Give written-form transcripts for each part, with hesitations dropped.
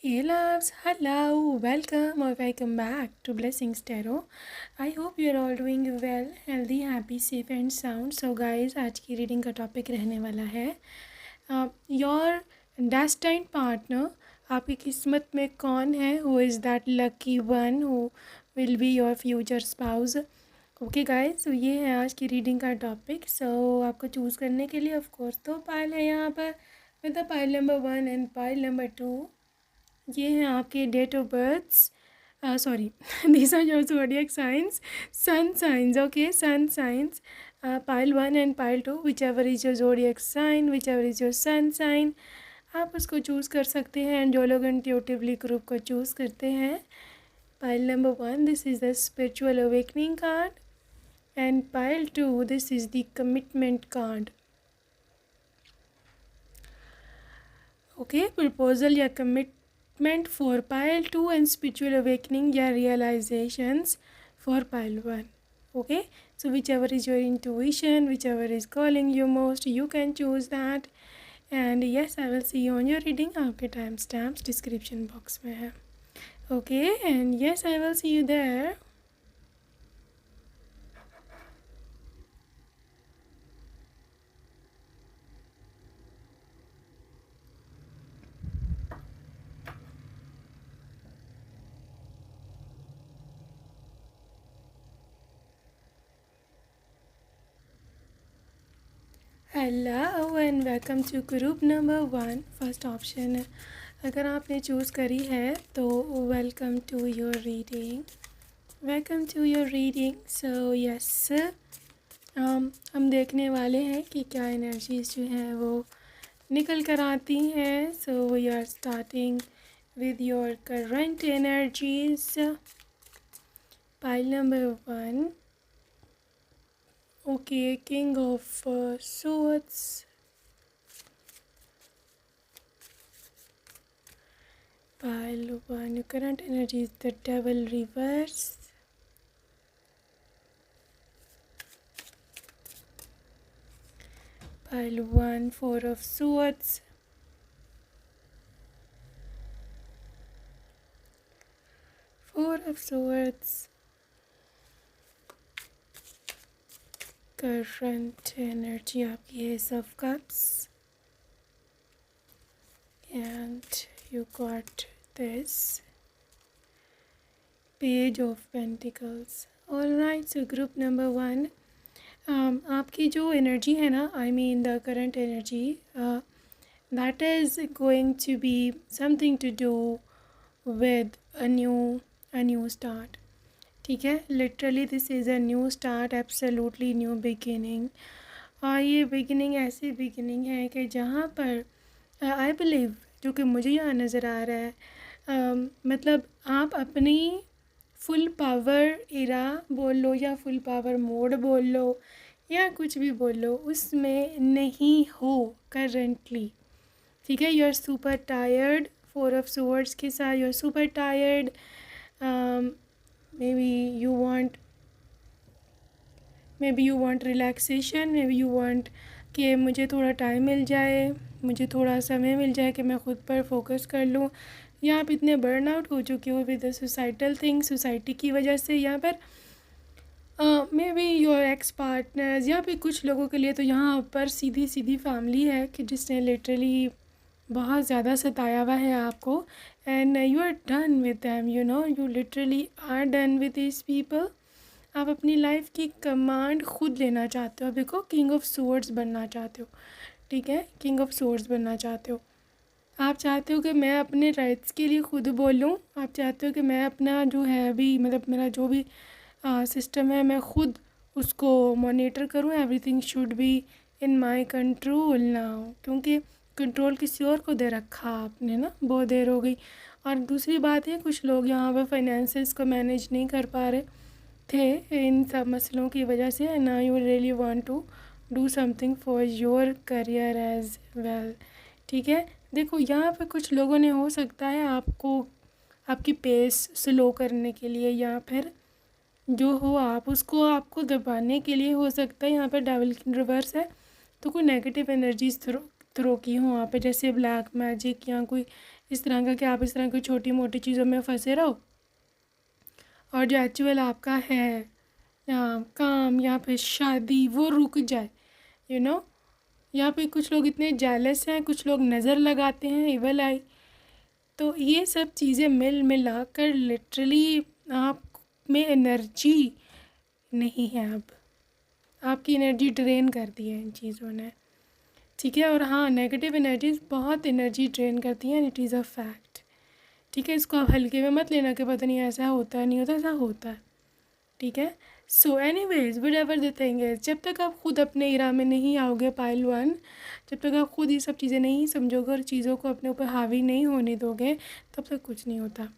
Hey loves, hello, welcome back to Blessings Tarot. I hope you are all doing well, healthy, happy, safe and sound. So guys, आज की reading का topic रहने वाला है your destined partner. आपकी किस्मत में कौन है? Who is that lucky one who will be your future spouse. Okay guys, तो ये है आज की रीडिंग का टॉपिक. सो आपको चूज़ करने के लिए ऑफ कोर्स दो पाइल है यहाँ पर, with the pile number 1 and pile number 2. ये हैं आपके date of births. Sorry, these are your zodiac signs, sun signs. Okay, sun signs, pile 1 and pile 2, whichever is your zodiac sign, whichever is your sun sign, आप उसको choose कर सकते हैं. And जो लोग इंट्यूटिवली ग्रुप को choose करते हैं, pile number 1, this is the spiritual awakening card, and pile 2, this is the commitment card. Okay, proposal या commitment for pile 2 and spiritual awakening या realizations for pile 1. Okay, so whichever is your intuition, whichever is calling you most, you can choose that. And yes, I will see you on your reading. आपके time stamps description box में है. Okay, and yes, I will see you there. Hello and welcome to group number 1. First option है, अगर आपने choose करी है तो welcome to your reading, welcome to your reading. So yes, हम देखने वाले हैं कि क्या एनर्जीज जो हैं वो निकल कर आती हैं. So we are starting with your current energies. Pile number 1. Okay, King of Swords, pile 1, your current energy is the Devil reverse, pile 1, 4 of Swords, 4 of Swords, current energy आपकी Ace of Cups, and you got this Page of Pentacles. Alright, so group number 1, आपकी जो energy है ना, I mean the current energy, that is going to be something to do with a new start. ठीक है, literally this is a new start, absolutely new beginning. और ये beginning ऐसी beginning है कि जहाँ पर आई बिलीव, जो कि मुझे यहाँ नज़र आ रहा है, मतलब आप अपनी फुल पावर इरा बोल लो या फुल पावर मोड बोल लो या कुछ भी बोल लो, उसमें नहीं हो करंटली. ठीक है, you are super tired. 4 of swords के साथ you are super tired. maybe you want relaxation, maybe you want कि मुझे थोड़ा टाइम मिल जाए, मुझे थोड़ा समय मिल जाए कि मैं ख़ुद पर फोकस कर लूँ. या आप इतने बर्न आउट हो चुके हो with the societal thing, society की वजह से, यहाँ पर maybe your x partners, या फिर कुछ लोगों के लिए तो यहाँ पर सीधी फैमिली है कि जिसने लिटरली बहुत ज़्यादा सताया हुआ है आपको. And you are done with them, you know, you literally are done with this people. आप अपनी लाइफ की कमांड खुद लेना चाहते हो. देखो, किंग ऑफ सोर्ड्स बनना चाहते हो. ठीक है, किंग ऑफ सोर्ड्स बनना चाहते हो. आप चाहते हो कि मैं अपने राइट्स के लिए खुद बोलूं. आप चाहते हो कि मैं अपना जो है भी, मतलब मेरा जो भी सिस्टम है, मैं खुद उसको मॉनिटर करूं. Everything should be in my control now, क्योंकि कंट्रोल किसी और को दे रखा आपने ना, बहुत देर हो गई. और दूसरी बात है, कुछ लोग यहाँ पर फाइनेंसेस को मैनेज नहीं कर पा रहे थे इन सब मसलों की वजह से. And now you really want to do something for your career as well. ठीक है, देखो यहाँ पे कुछ लोगों ने, हो सकता है आपको आपकी पेस स्लो करने के लिए, या फिर जो हो आप उसको आपको दबाने के लिए, हो सकता है यहाँ पर डेविल की रिवर्स है तो कोई नेगेटिव एनर्जीज थ्रो की हो वहाँ पे, जैसे ब्लैक मैजिक या कोई इस तरह का कि आप इस तरह की छोटी मोटी चीज़ों में फंसे रहो और जो एक्चुअल आपका है काम या फिर शादी वो रुक जाए, यहाँ पे कुछ लोग इतने जेलस हैं, कुछ लोग नज़र लगाते हैं, इवल आई। तो ये सब चीज़ें मिल मिला कर लिटरली आप में एनर्जी नहीं है। अब आपकी एनर्जी ड्रेन कर दी है इन चीज़ों ने, ठीक है। और हाँ, नेगेटिव एनर्जीज बहुत एनर्जी ड्रेन करती हैं, इट इज़ अ फैक्ट, ठीक है। इसको आप हल्के में मत लेना कि पता नहीं ऐसा होता है, नहीं होता, ऐसा होता है, ठीक है। So anyways what ever the thing is, जब तक आप खुद अपने इरा में नहीं आओगे पाइल वन, जब तक आप खुद ये सब चीज़ें नहीं समझोगे और चीज़ों को अपने ऊपर हावी नहीं होने दोगे, तब तक कुछ नहीं होता,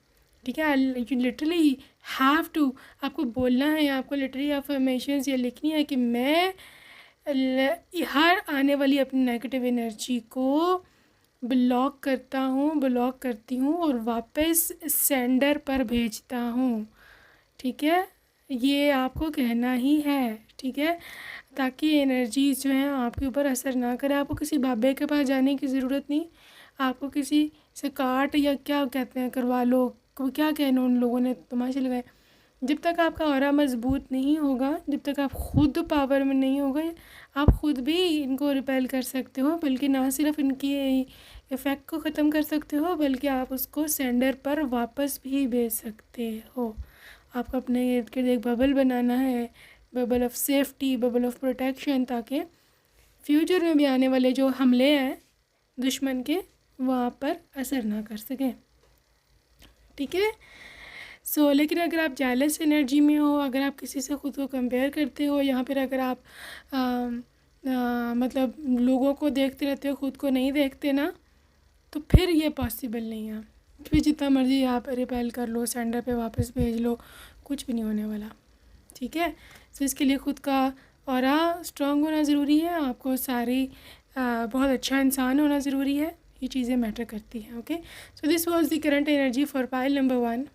ठीक है। यू लिटरली हैव टू, आपको बोलना है, आपको लिटरली अफर्मेशंस ये लिखनी है कि मैं हर आने वाली अपनी नेगेटिव एनर्जी को ब्लॉक करता हूँ, ब्लॉक करती हूँ और वापस सेंडर पर भेजता हूँ, ठीक है। ये आपको कहना ही है, ठीक है, ताकि एनर्जी जो है आपके ऊपर असर ना करे। आपको किसी बाबे के पास जाने की ज़रूरत नहीं, आपको किसी से काट या क्या कहते हैं करवा लो, क्या कहना उन लोगों ने तमाशे लगाए। जब तक आपका ऑरा मजबूत नहीं होगा, जब तक आप खुद पावर में नहीं होगा, आप खुद भी इनको रिपेल कर सकते हो, बल्कि ना सिर्फ इनकी इफ़ेक्ट को ख़त्म कर सकते हो, बल्कि आप उसको सेंडर पर वापस भी भेज सकते हो। आपको अपने इर्द गिर्द एक बबल बनाना है, bubble of safety, bubble of protection, ताकि फ्यूचर में भी आने वाले जो हमले हैं दुश्मन के, वहाँ पर असर ना कर सकें, ठीक है। लेकिन अगर आप जेलस एनर्जी में हो, अगर आप किसी से ख़ुद को कंपेयर करते हो, या फिर अगर आप मतलब लोगों को देखते रहते हो, ख़ुद को नहीं देखते ना, तो फिर ये पॉसिबल नहीं है। फिर जितना मर्ज़ी आप रिपेल कर लो, सेंडर पे वापस भेज लो, कुछ भी नहीं होने वाला, ठीक है। इसके लिए ख़ुद का ऑरा स्ट्रॉन्ग होना ज़रूरी है, आपको सारी बहुत अच्छा इंसान होना ज़रूरी है, ये चीज़ें मैटर करती हैं, okay. So this was the current energy for pile number 1।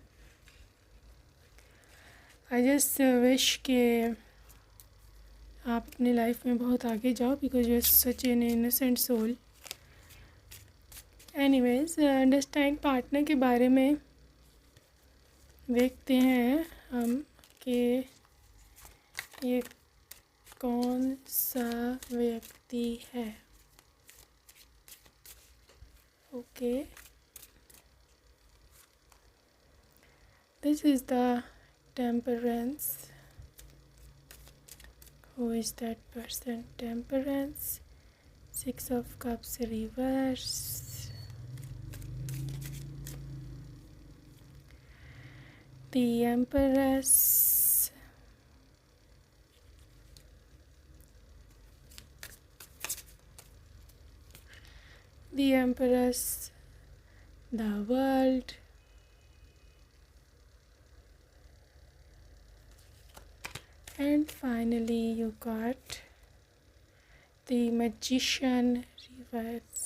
I just wish के आप अपनी लाइफ में बहुत आगे जाओ, because you are such an innocent soul. Anyways, understand partner के बारे में देखते हैं हम कि ये कौन सा व्यक्ति है, okay. This is the Temperance. Who is that person? Temperance. 6 of Cups reverse. The Empress. The Empress. The World. And finally you got the Magician reverse.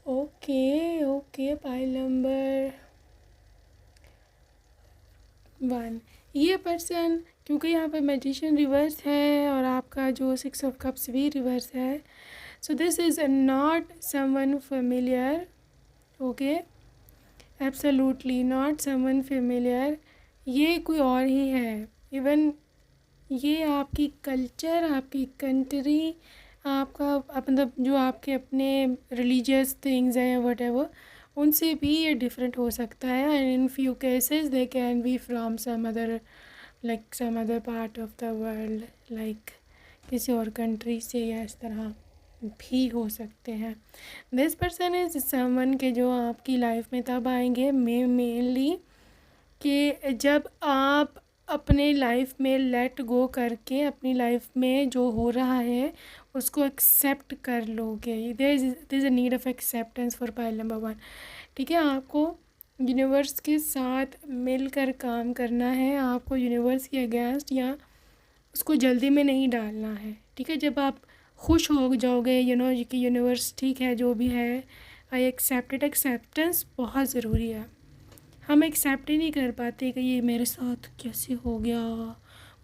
Okay, pile number 1। ये पर्सन, क्योंकि यहाँ पर मैजिशियन रिवर्स है और आपका जो 6 of cups भी reverse है, so this is not someone familiar, okay, absolutely not someone familiar. ये कोई और ही है। इवन ये आपकी कल्चर, आपकी कंट्री, आपका मतलब जो आपके अपने रिलीजियस थिंग्स हैं वट एवर, उनसे भी ये डिफरेंट हो सकता है। And in few cases they can be from some other part of the world, like किसी और कंट्री से, या इस तरह भी हो सकते हैं। दिस पर्सन इज समवन के जो आपकी लाइफ में तब आएंगे मेनली कि जब आप अपने लाइफ में लेट गो करके अपनी लाइफ में जो हो रहा है उसको एक्सेप्ट कर लोगे। There is a need of acceptance for pile number 1, ठीक है। आपको यूनिवर्स के साथ मिलकर काम करना है, आपको यूनिवर्स के अगेंस्ट या उसको जल्दी में नहीं डालना है, ठीक है। जब आप खुश हो जाओगे कि यूनिवर्स ठीक है जो भी है, आई एक्सेप्टेड, एक्सेप्टेंस बहुत ज़रूरी है। हम एक्सेप्ट ही नहीं कर पाते कि ये मेरे साथ कैसे हो गया,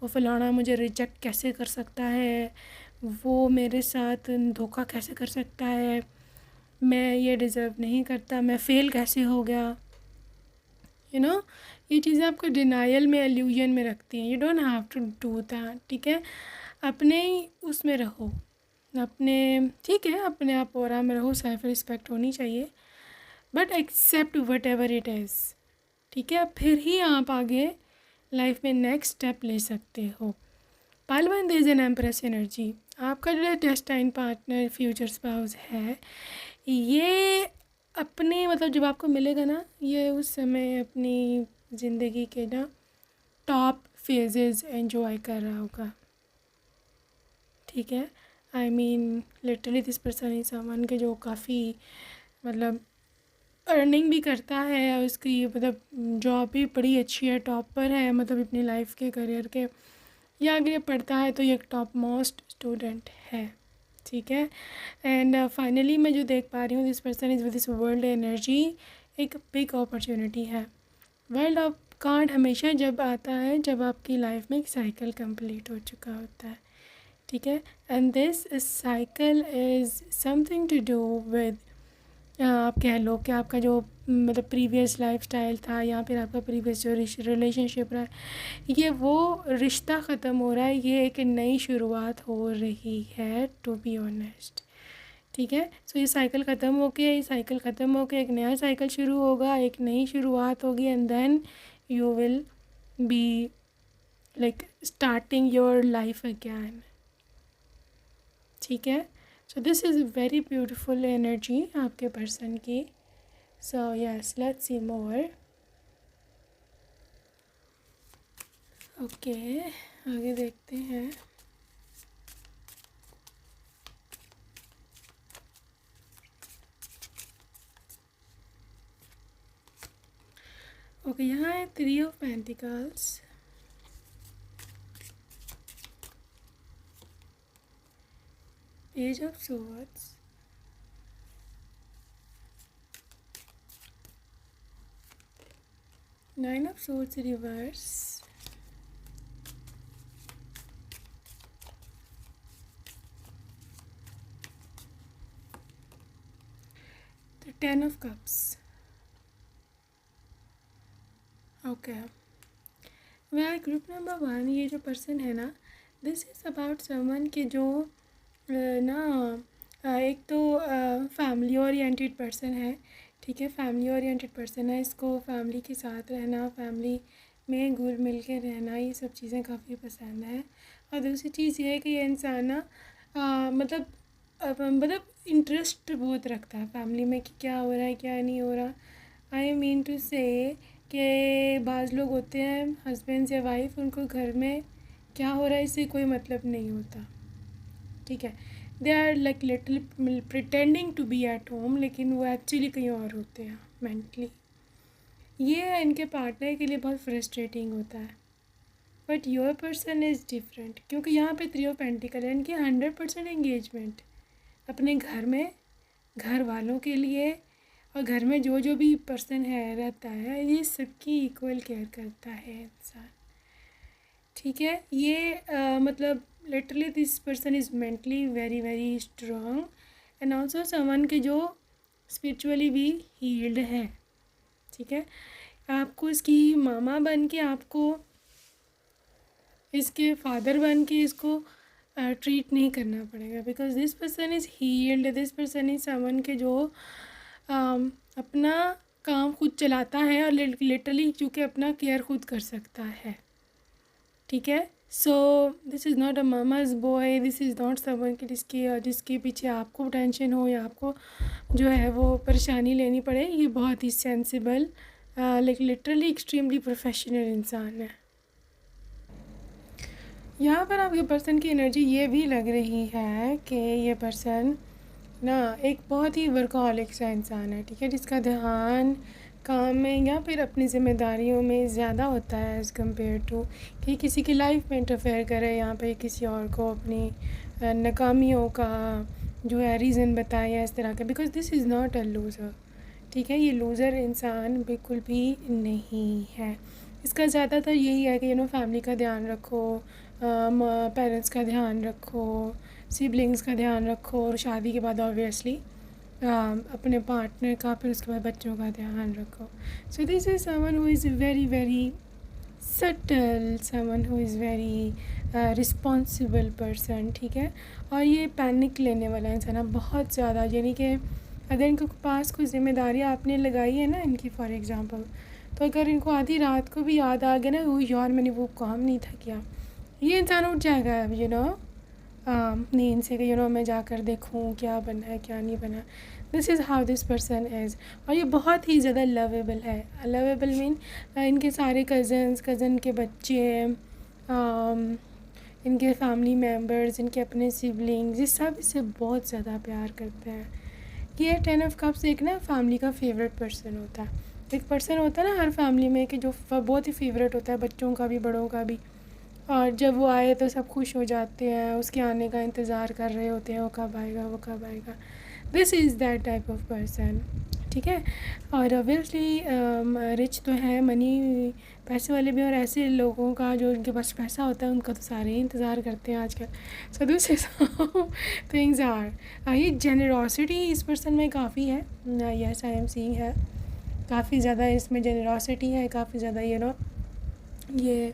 वो फलाना मुझे रिजेक्ट कैसे कर सकता है, वो मेरे साथ धोखा कैसे कर सकता है, मैं ये डिज़र्व नहीं करता, मैं फ़ेल कैसे हो गया, ये चीज़ें आपको डिनायल में, एल्यूजन में रखती हैं। You don't have to do that, ठीक है। अपने ही उसमें रहो, अपने, ठीक है, अपने आप ऑरा में रहो, सेल्फ रिस्पेक्ट होनी चाहिए, but accept whatever it is, ठीक है। फिर ही आप आगे लाइफ में नेक्स्ट स्टेप ले सकते हो। Pile 1 there is an empress energy. आपका जो डेस्टाइन पार्टनर, फ्यूचर स्पाउस है, ये अपने मतलब जब आपको मिलेगा ना, ये उस समय अपनी ज़िंदगी के ना टॉप फेजेस एंजॉय कर रहा होगा, ठीक है। I mean literally this person is someone के जो काफ़ी मतलब अर्निंग भी करता है, और उसकी मतलब जॉब भी बड़ी अच्छी है, टॉप पर है, मतलब अपनी लाइफ के करियर के, या अगर ये पढ़ता है तो ये टॉप मोस्ट स्टूडेंट है, ठीक है। एंड फाइनली मैं जो देख पा रही हूँ, this person is with this world energy, एक बिग अपॉर्चुनिटी है। वर्ल्ड ऑफ कार्ड हमेशा जब आता है जब आपकी लाइफ में एक साइकिल कंप्लीट हो चुका होता है, ठीक है। And this cycle is something to do with, आप कह लो कि आपका जो मतलब प्रीवियस लाइफस्टाइल था, या फिर आपका प्रीवियस जो रिलेशनशिप रहा, ये वो रिश्ता ख़त्म हो रहा है, ये एक नई शुरुआत हो रही है, टू बी ऑनेस्ट, ठीक है। सो ये साइकिल ख़त्म होके, ये साइकिल ख़त्म होके एक नया साइकिल शुरू होगा, एक नई शुरुआत होगी, and then you will be like starting your life again, ठीक है। So this is very beautiful energy आपके पर्सन की। So yes, let's see more. Okay, आगे देखते हैं। ओके, यहाँ है 3 of pentacles, page of swords, nine of swords reverse, the 10 of cups. Okay, वह ग्रुप नंबर 1, ये जो पर्सन है ना, दिस इज़ अबाउट समवन के जो एक तो फैमिली ओरिएंटेड पर्सन है, ठीक है। फैमिली ओरिएंटेड पर्सन है, इसको फैमिली के साथ रहना, फैमिली में घुल मिल के रहना, ये सब चीज़ें काफ़ी पसंद है। और दूसरी चीज़ ये है कि ये इंसान ना मतलब इंटरेस्ट बहुत रखता है फैमिली में कि क्या हो रहा है, क्या नहीं हो रहा। आई मीन टू से कि बाज़ लोग होते हैं हस्बैंड या वाइफ, उनको घर में क्या हो रहा है इससे कोई मतलब नहीं होता, ठीक है। They are like little pretending to be at home, लेकिन वो एक्चुअली कहीं और होते हैं मेंटली। ये इनके पार्टनर के लिए बहुत फ्रस्ट्रेटिंग होता है, but your person is different, क्योंकि यहाँ पे 3 ऑफ पेंटिकल है, इनकी 100% एंगेजमेंट अपने घर में, घर वालों के लिए, और घर में जो जो भी पर्सन है रहता है, ये सबकी इक्वल केयर करता है इंसान, ठीक है। ये मतलब literally this person is mentally very very strong, and also someone के जो स्पिरिचुअली भी हील्ड है, ठीक है। आपको इसकी मामा बन के, आपको इसके फादर बन के इसको ट्रीट नहीं करना पड़ेगा, because this person is healed, this person is someone के जो अपना काम खुद चलाता है, और लिटरली चूँकि अपना केयर खुद कर सकता है, ठीक है। So this is not a mama's boy, this is not someone कि जिसके पीछे आपको टेंशन हो या आपको जो है वो परेशानी लेनी पड़े। ये बहुत ही sensible like literally extremely professional इंसान है। यहाँ पर आपके पर्सन की एनर्जी ये भी लग रही है कि ये पर्सन ना एक बहुत ही वर्कहॉलिक सा इंसान है, ठीक है, जिसका ध्यान काम में या फिर अपनी ज़िम्मेदारियों में ज़्यादा होता है एज़ कम्पेयर टू कि किसी की लाइफ में इंटरफेयर करे, यहाँ पे किसी और को अपनी नाकामियों का जो है रीज़न बताए या इस तरह का, because this is not a loser, ठीक है। ये लूज़र इंसान बिल्कुल भी नहीं है। इसका ज़्यादातर यही है कि फैमिली का ध्यान रखो, पेरेंट्स का ध्यान रखो, सिबलिंग्स का ध्यान रखो, और शादी के बाद ऑब्वियसली अपने पार्टनर का, फिर उसके बाद बच्चों का ध्यान रखो. सो this is someone who is very very subtle, someone who is very responsible person. ठीक है. और ये पैनिक लेने वाला इंसान है बहुत ज़्यादा, यानी कि अगर इनके पास कोई जिम्मेदारी आपने लगाई है ना इनकी, फॉर एग्ज़ाम्पल, तो अगर इनको आधी रात को भी याद आ गया ना, वो यार मैंने वो काम नहीं था किया, ये इंसान उठ जाएगा नींद से कि मैं जाकर देखूँ क्या बना है क्या नहीं बना. This is how this person is. और ये बहुत ही ज़्यादा लवेबल है. लवेबल मीन इनके सारे कज़न के बच्चे, इनके फैमिली मेम्बर्स, इनके अपने सिबलिंग्स, ये सब इससे बहुत ज़्यादा प्यार करते हैं. ये 10 ऑफ कप्स एक ना फैमिली का फेवरेट पर्सन होता है. एक पर्सन होता है ना हर फैमिली में कि जो बहुत ही फेवरेट होता है, बच्चों का भी बड़ों का भी. और जब वो आए तो सब खुश हो जाते हैं, उसके आने का इंतज़ार कर रहे होते हैं, वो कब आएगा वो कब आएगा. This is that type of person. ठीक है. और ऑब्वियसली रिच तो है, मनी, पैसे वाले भी. और ऐसे लोगों का जो उनके पास पैसा होता है उनका तो सारे ही इंतज़ार करते हैं आजकल. So this is how things are. ये जेनरॉसिटी इस पर्सन में काफ़ी है. यस, आई एम सीइंग है काफ़ी ज़्यादा इसमें जेनरॉसिटी है, काफ़ी ज़्यादा ये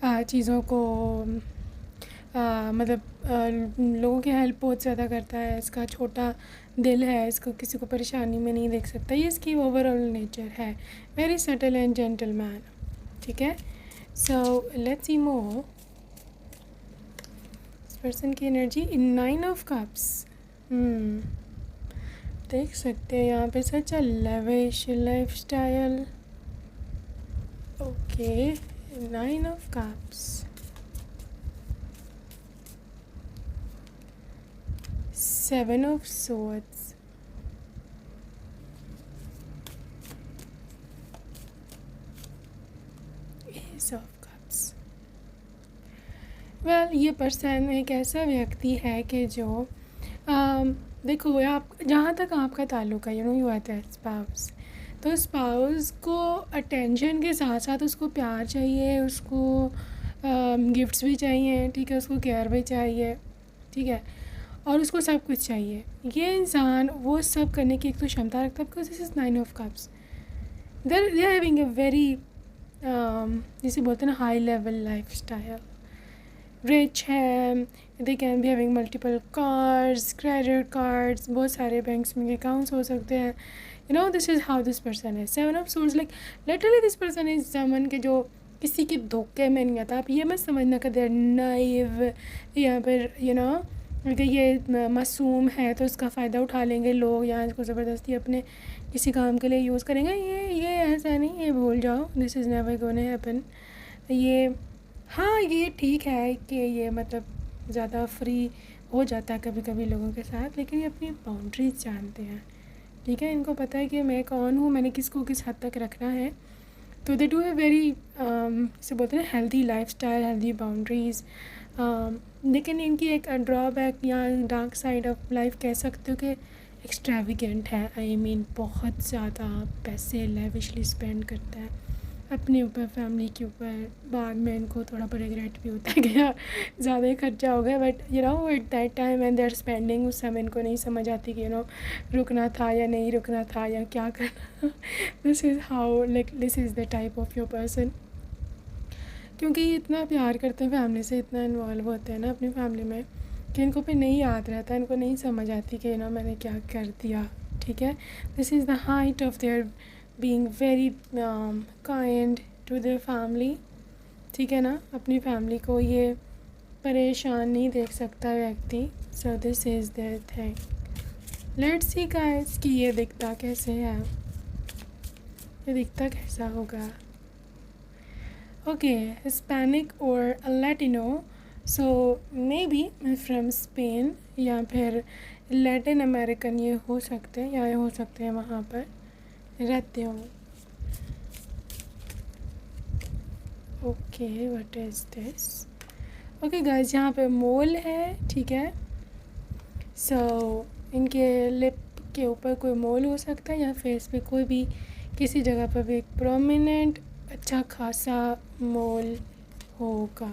चीज़ों को मतलब लोगों की हेल्प बहुत ज़्यादा करता है. इसका छोटा दिल है, इसको किसी को परेशानी में नहीं देख सकता. ये इसकी ओवरऑल नेचर है. Very subtle and gentleman. ठीक है. सो लेट्स सी मोर इस पर्सन की एनर्जी इन 9 ऑफ कप्स. देख सकते हैं यहाँ पे such a lavish lifestyle. Okay. 9 of cups, 7 of swords, Ace of cups. Well ये पर्सन एक ऐसा व्यक्ति है कि जो देखो, आप जहाँ तक आपका ताल्लुक है, यू आर द स्पाउस, तो स्पाउस को अटेंशन के साथ साथ उसको प्यार चाहिए, उसको गिफ्ट्स भी चाहिए. ठीक है. उसको केयर भी चाहिए. ठीक है. और उसको सब कुछ चाहिए. ये इंसान वो सब करने की एक तो क्षमता रखता है, because this is 9 of cups. They are having a very जिसे बोलते हैं ना high level life style. Rich है, they can be having multiple cars, credit cards, बहुत सारे बैंक्स में अकाउंट्स हो सकते हैं. This is how this person है. 7 of swords, like literally this person is someone के जो किसी के धोखे में नहीं आता. आप ये मत समझना कि दे आर नाइव या फिर क्योंकि ये मासूम है तो इसका फ़ायदा उठा लेंगे लोग, या इसको ज़बरदस्ती अपने किसी काम के लिए यूज़ करेंगे. ये ऐसा नहीं, ये भूल जाओ. This is never gonna happen. ये हाँ, ये ठीक है कि ये मतलब ज़्यादा फ्री हो जाता है कभी कभी लोगों के साथ, लेकिन ये अपनी बाउंड्रीज जानते हैं. ठीक है. इनको पता है कि मैं कौन हूँ, मैंने किसको किस हद तक रखना है. तो दे डू ए वेरी जैसे बोलते हैं healthy life style, healthy boundaries. लेकिन इनकी एक ड्रॉबैक या डार्क साइड ऑफ लाइफ कह सकते हो कि एक्स्ट्राविगेंट है. आई मीन बहुत ज़्यादा पैसे लेविशली स्पेंड करता है अपने ऊपर, फैमिली के ऊपर. बाद में इनको थोड़ा बड़ा रिग्रेट भी होता है कि यार ज़्यादा ही खर्चा हो गया. But at that time and they're spending, उस समय इनको नहीं समझ आती कि रुकना था या नहीं रुकना था या क्या करना. This is how, like this is the type of your person. क्योंकि ये इतना प्यार करते हैं फैमिली से, इतना इन्वॉल्व होते हैं ना अपनी फैमिली में, कि इनको फिर नहीं याद रहता, इनको नहीं समझ आती कि मैंने क्या कर दिया. ठीक है. This is the height of their being very kind to their family. ठीक है ना. अपनी फैमिली को ये परेशान नहीं देख सकता व्यक्ति. सो this is there thing. Let's see guys कि ये दिखता कैसे है, ये दिखता कैसा होगा. Okay, Hispanic or Latino, so maybe from Spain या फिर Latin American ये हो सकते हैं, या ये हो सकते हैं वहाँ पर रहते हो. Okay, what is this? Okay guys, यहाँ पे मोल है. ठीक है. So इनके लिप के ऊपर कोई मोल हो सकता है, या फेस पे कोई भी किसी जगह पर भी एक प्रोमिनेंट अच्छा खासा मोल होगा.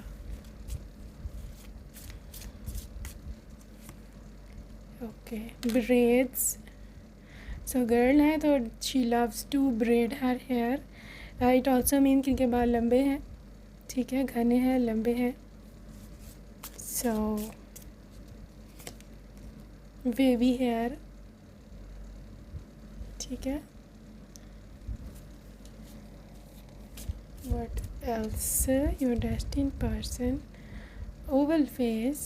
Okay, breads. सो गर्ल है तो she loves to braid her hair. It also mean कि इनके बाल लंबे हैं, ठीक है, घने हैं, लंबे हैं। सो वेवी हेयर, ठीक है। What else? Your destined person, oval face,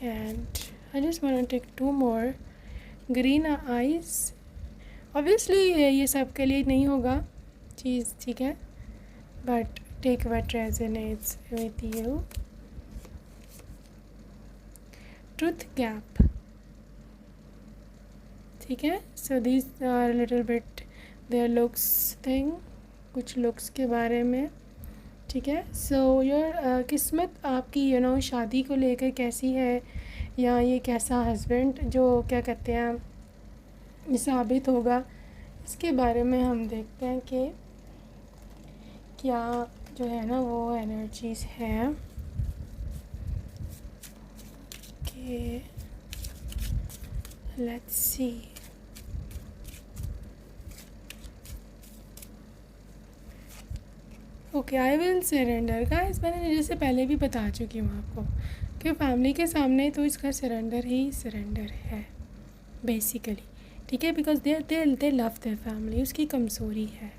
and I just want to take two more. Green eyes. Obviously ये सब के लिए नहीं होगा चीज़, ठीक है, but take what resonates with you. Truth gap, ठीक है। So this are little bit their looks thing, कुछ लुक्स के बारे में, ठीक है। सो योर किस्मत आपकी शादी को लेकर कैसी है, या ये कैसा हस्बैंड जो क्या कहते हैं साबित होगा, इसके बारे में हम देखते हैं कि क्या जो है ना वो एनर्जीज हैं। Okay, let's C. Okay, I will surrender. Guys मैंने जैसे पहले भी बता चुकी हूँ आपको कि फैमिली के सामने तो इसका सरेंडर ही सरेंडर है बेसिकली, ठीक है। Because they love their family, उसकी कमज़ोरी है,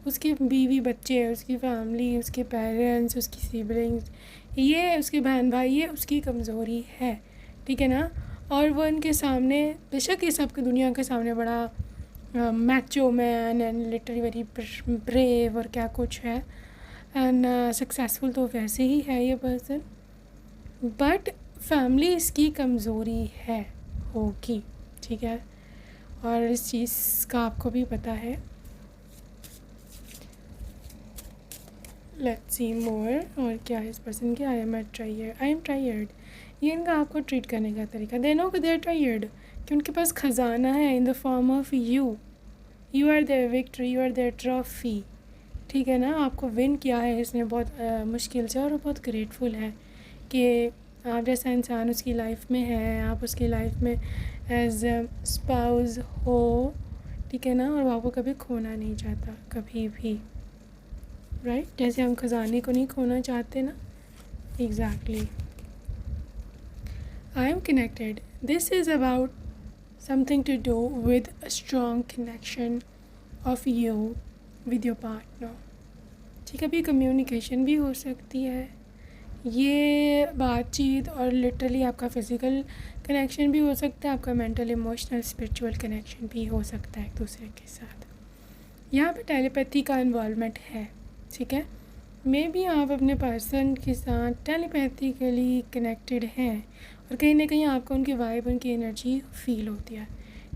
उसकी बीवी बच्चे, उसकी फैमिली, उसके पेरेंट्स, उसकी सिबलिंग्स, ये उसके बहन भाई, ये उसकी कमज़ोरी है, ठीक है ना। और वो इनके सामने बेशक ये सबकी दुनिया के सामने बड़ा macho man and literally very brave और क्या कुछ है, एंड सक्सेसफुल तो वैसे ही है ये पर्सन, बट फैमिली इसकी कमज़ोरी है, होगी, ठीक है। और इस चीज़ का आपको भी पता है। लेट्स सी मोर। और क्या है इस पर्सन की, आई एम टायर्ड। ये इनका आपको ट्रीट करने का तरीका, they know they are tired, कि उनके पास ख़जाना है in the form of you are their victory, you are their trophy, ठीक है ना। आपको विन किया है इसने बहुत मुश्किल से, और वो बहुत ग्रेटफुल है कि आप जैसा इंसान उसकी लाइफ में है, आप उसकी लाइफ में एज स्पाउस हो, ठीक है ना। और वो आपको कभी खोना नहीं चाहता, कभी भी, राइट। जैसे हम ख़जाने को नहीं खोना चाहते ना, exactly. I am connected, this is about something to do with a strong connection of you with your partner, ठीक है। अभी कम्युनिकेशन भी हो सकती है, ये बातचीत, और लिटरली आपका फ़िज़िकल कनेक्शन भी हो सकता है, आपका मेंटल, इमोशनल, स्पिरिचुअल कनेक्शन भी हो सकता है एक दूसरे के साथ। यहाँ पे टेलीपैथी का इन्वॉल्वमेंट है, ठीक है। मे बी आप अपने पर्सन के साथ टेलीपैथिकली कनेक्टेड हैं, और कहीं ना कहीं आपको उनकी वाइब, उनकी एनर्जी फील होती है,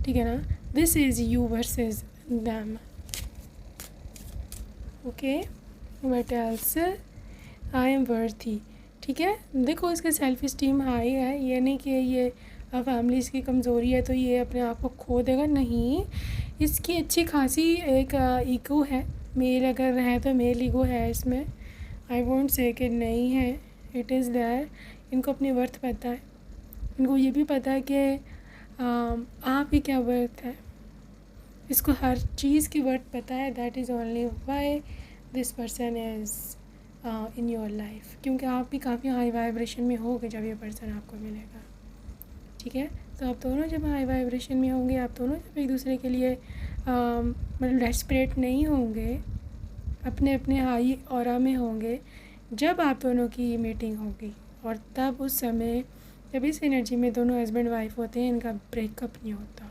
ठीक है ना। This is you versus them, okay. What else, I am worthy, ठीक है। देखो इसका सेल्फ इस्टीम हाई है, ये नहीं कि ये फैमिली इसकी कमज़ोरी है तो ये अपने आप को खो देगा, नहीं। इसकी अच्छी खासी एक ईगो है, मेल अगर है तो मेल ईगो है इसमें, आई वोंट से कि नहीं है, इट इज़ देयर। इनको अपनी वर्थ पता है, इनको ये भी पता है कि आपकी क्या वर्थ है, इसको हर चीज़ की वर्थ पता है। That is only why this person is in your life, क्योंकि आप भी काफ़ी हाई वाइब्रेशन में होगे जब ये पर्सन आपको मिलेगा, ठीक है। तो आप दोनों जब हाई वाइब्रेशन में होंगे, आप दोनों जब एक दूसरे के लिए मतलब डेस्परेट नहीं होंगे, अपने अपने हाई ऑरा में होंगे, जब आप दोनों की मीटिंग होगी, और तब उस समय जब इस एनर्जी में दोनों हस्बैंड वाइफ होते हैं, इनका ब्रेकअप नहीं होता,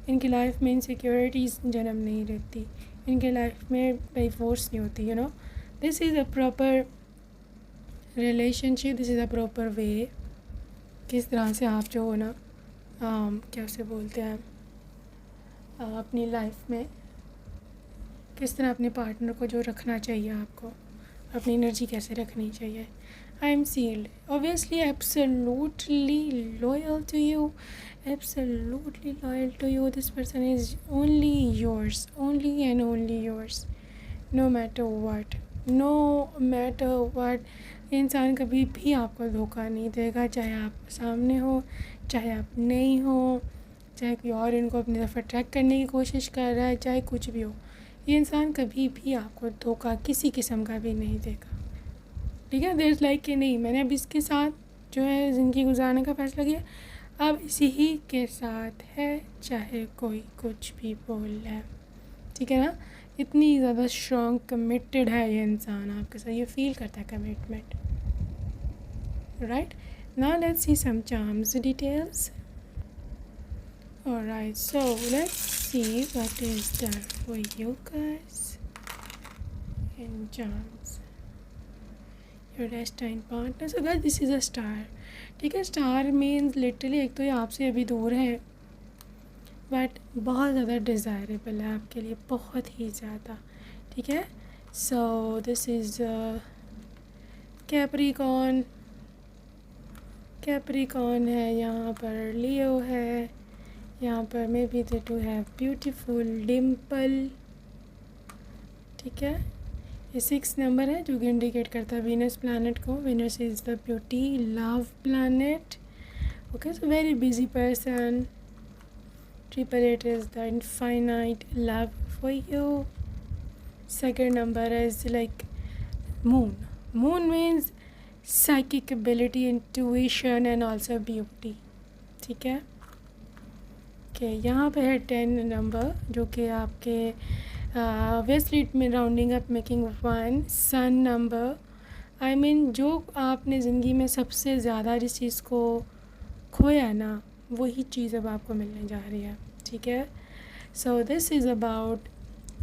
इनकी लाइफ में इनसिक्योरिटीज़ जन्म नहीं लेती, इनके लाइफ में डिवोर्स नहीं होती, you know. This is a proper relationship, this is a proper way, किस तरह से आप जो हो ना क्या उसे बोलते हैं, अपनी लाइफ में किस तरह अपने पार्टनर को जो रखना चाहिए, आपको अपनी एनर्जी कैसे रखनी चाहिए। I am sealed, obviously absolutely loyal to you, absolutely loyal to you. This person is only yours, only and only yours, no matter what, no matter what ये इंसान कभी भी आपको धोखा नहीं देगा, चाहे आप सामने हो, चाहे आप नहीं हो, चाहे कोई और इनको अपनी तरफ अट्रैक्ट करने की कोशिश कर रहा है, चाहे कुछ भी हो, ये इंसान कभी भी आपको धोखा किसी किस्म का भी नहीं देगा। ठीक है, देयर लाइक कि नहीं, मैंने अब इसके साथ जो है ज़िंदगी गुजारने का फ़ैसला किया, अब इसी ही के साथ है, चाहे कोई कुछ भी बोल रहा है। ठीक है ना, इतनी ज़्यादा स्ट्रॉन्ग कमिटेड है ये इंसान आपके साथ, ये फील करता है commitment. Right, now let's see some charms details. Alright, so let's see what is there for you guys in charms. Your destined partner. So guys, this is a star. ठीक है, स्टार मीन्स लिटरली एक तो ये आपसे अभी दूर है but बहुत ज़्यादा डिज़ायरेबल है आपके लिए, बहुत ही ज़्यादा। ठीक है, so this is Capricorn. Capricorn है, यहाँ पर लियो है, यहाँ पर maybe they to have beautiful dimple. ठीक है, ये 6 नंबर है जो कि इंडिकेट करता है वीनस प्लैनेट को। Venus is the beauty love planet. Okay, so very busy person. 888 is the infinite love for you. Second number is like moon. Moon means psychic ability, intuition and also beauty. ठीक है, यहाँ पे है 10 number जो कि आपके obviously में rounding up making 1 sun number. I mean जो आपने ज़िंदगी में सबसे ज़्यादा जिस चीज़ को खोया ना, वही चीज़ अब आपको मिलने जा रही है। ठीक है, so this is about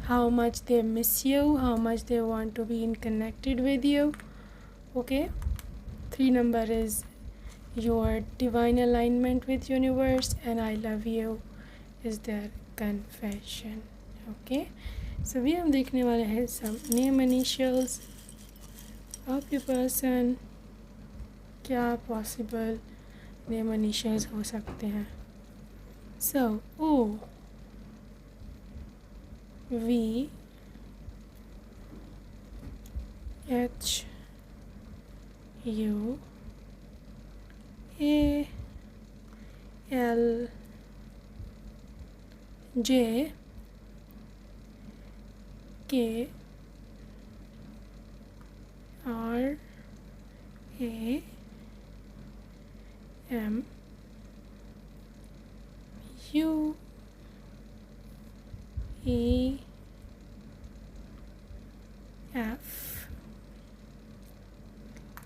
how much they miss you, how much they want to be in connected with you. Okay, 3 number is your divine alignment with universe and I love you is their confession. Okay, so we हम देखने वाले हैं some name initials of the person। क्या possible name initials हो सकते हैं? So O, V, H, U, A, L, J, K, R, A, M, U, E, F,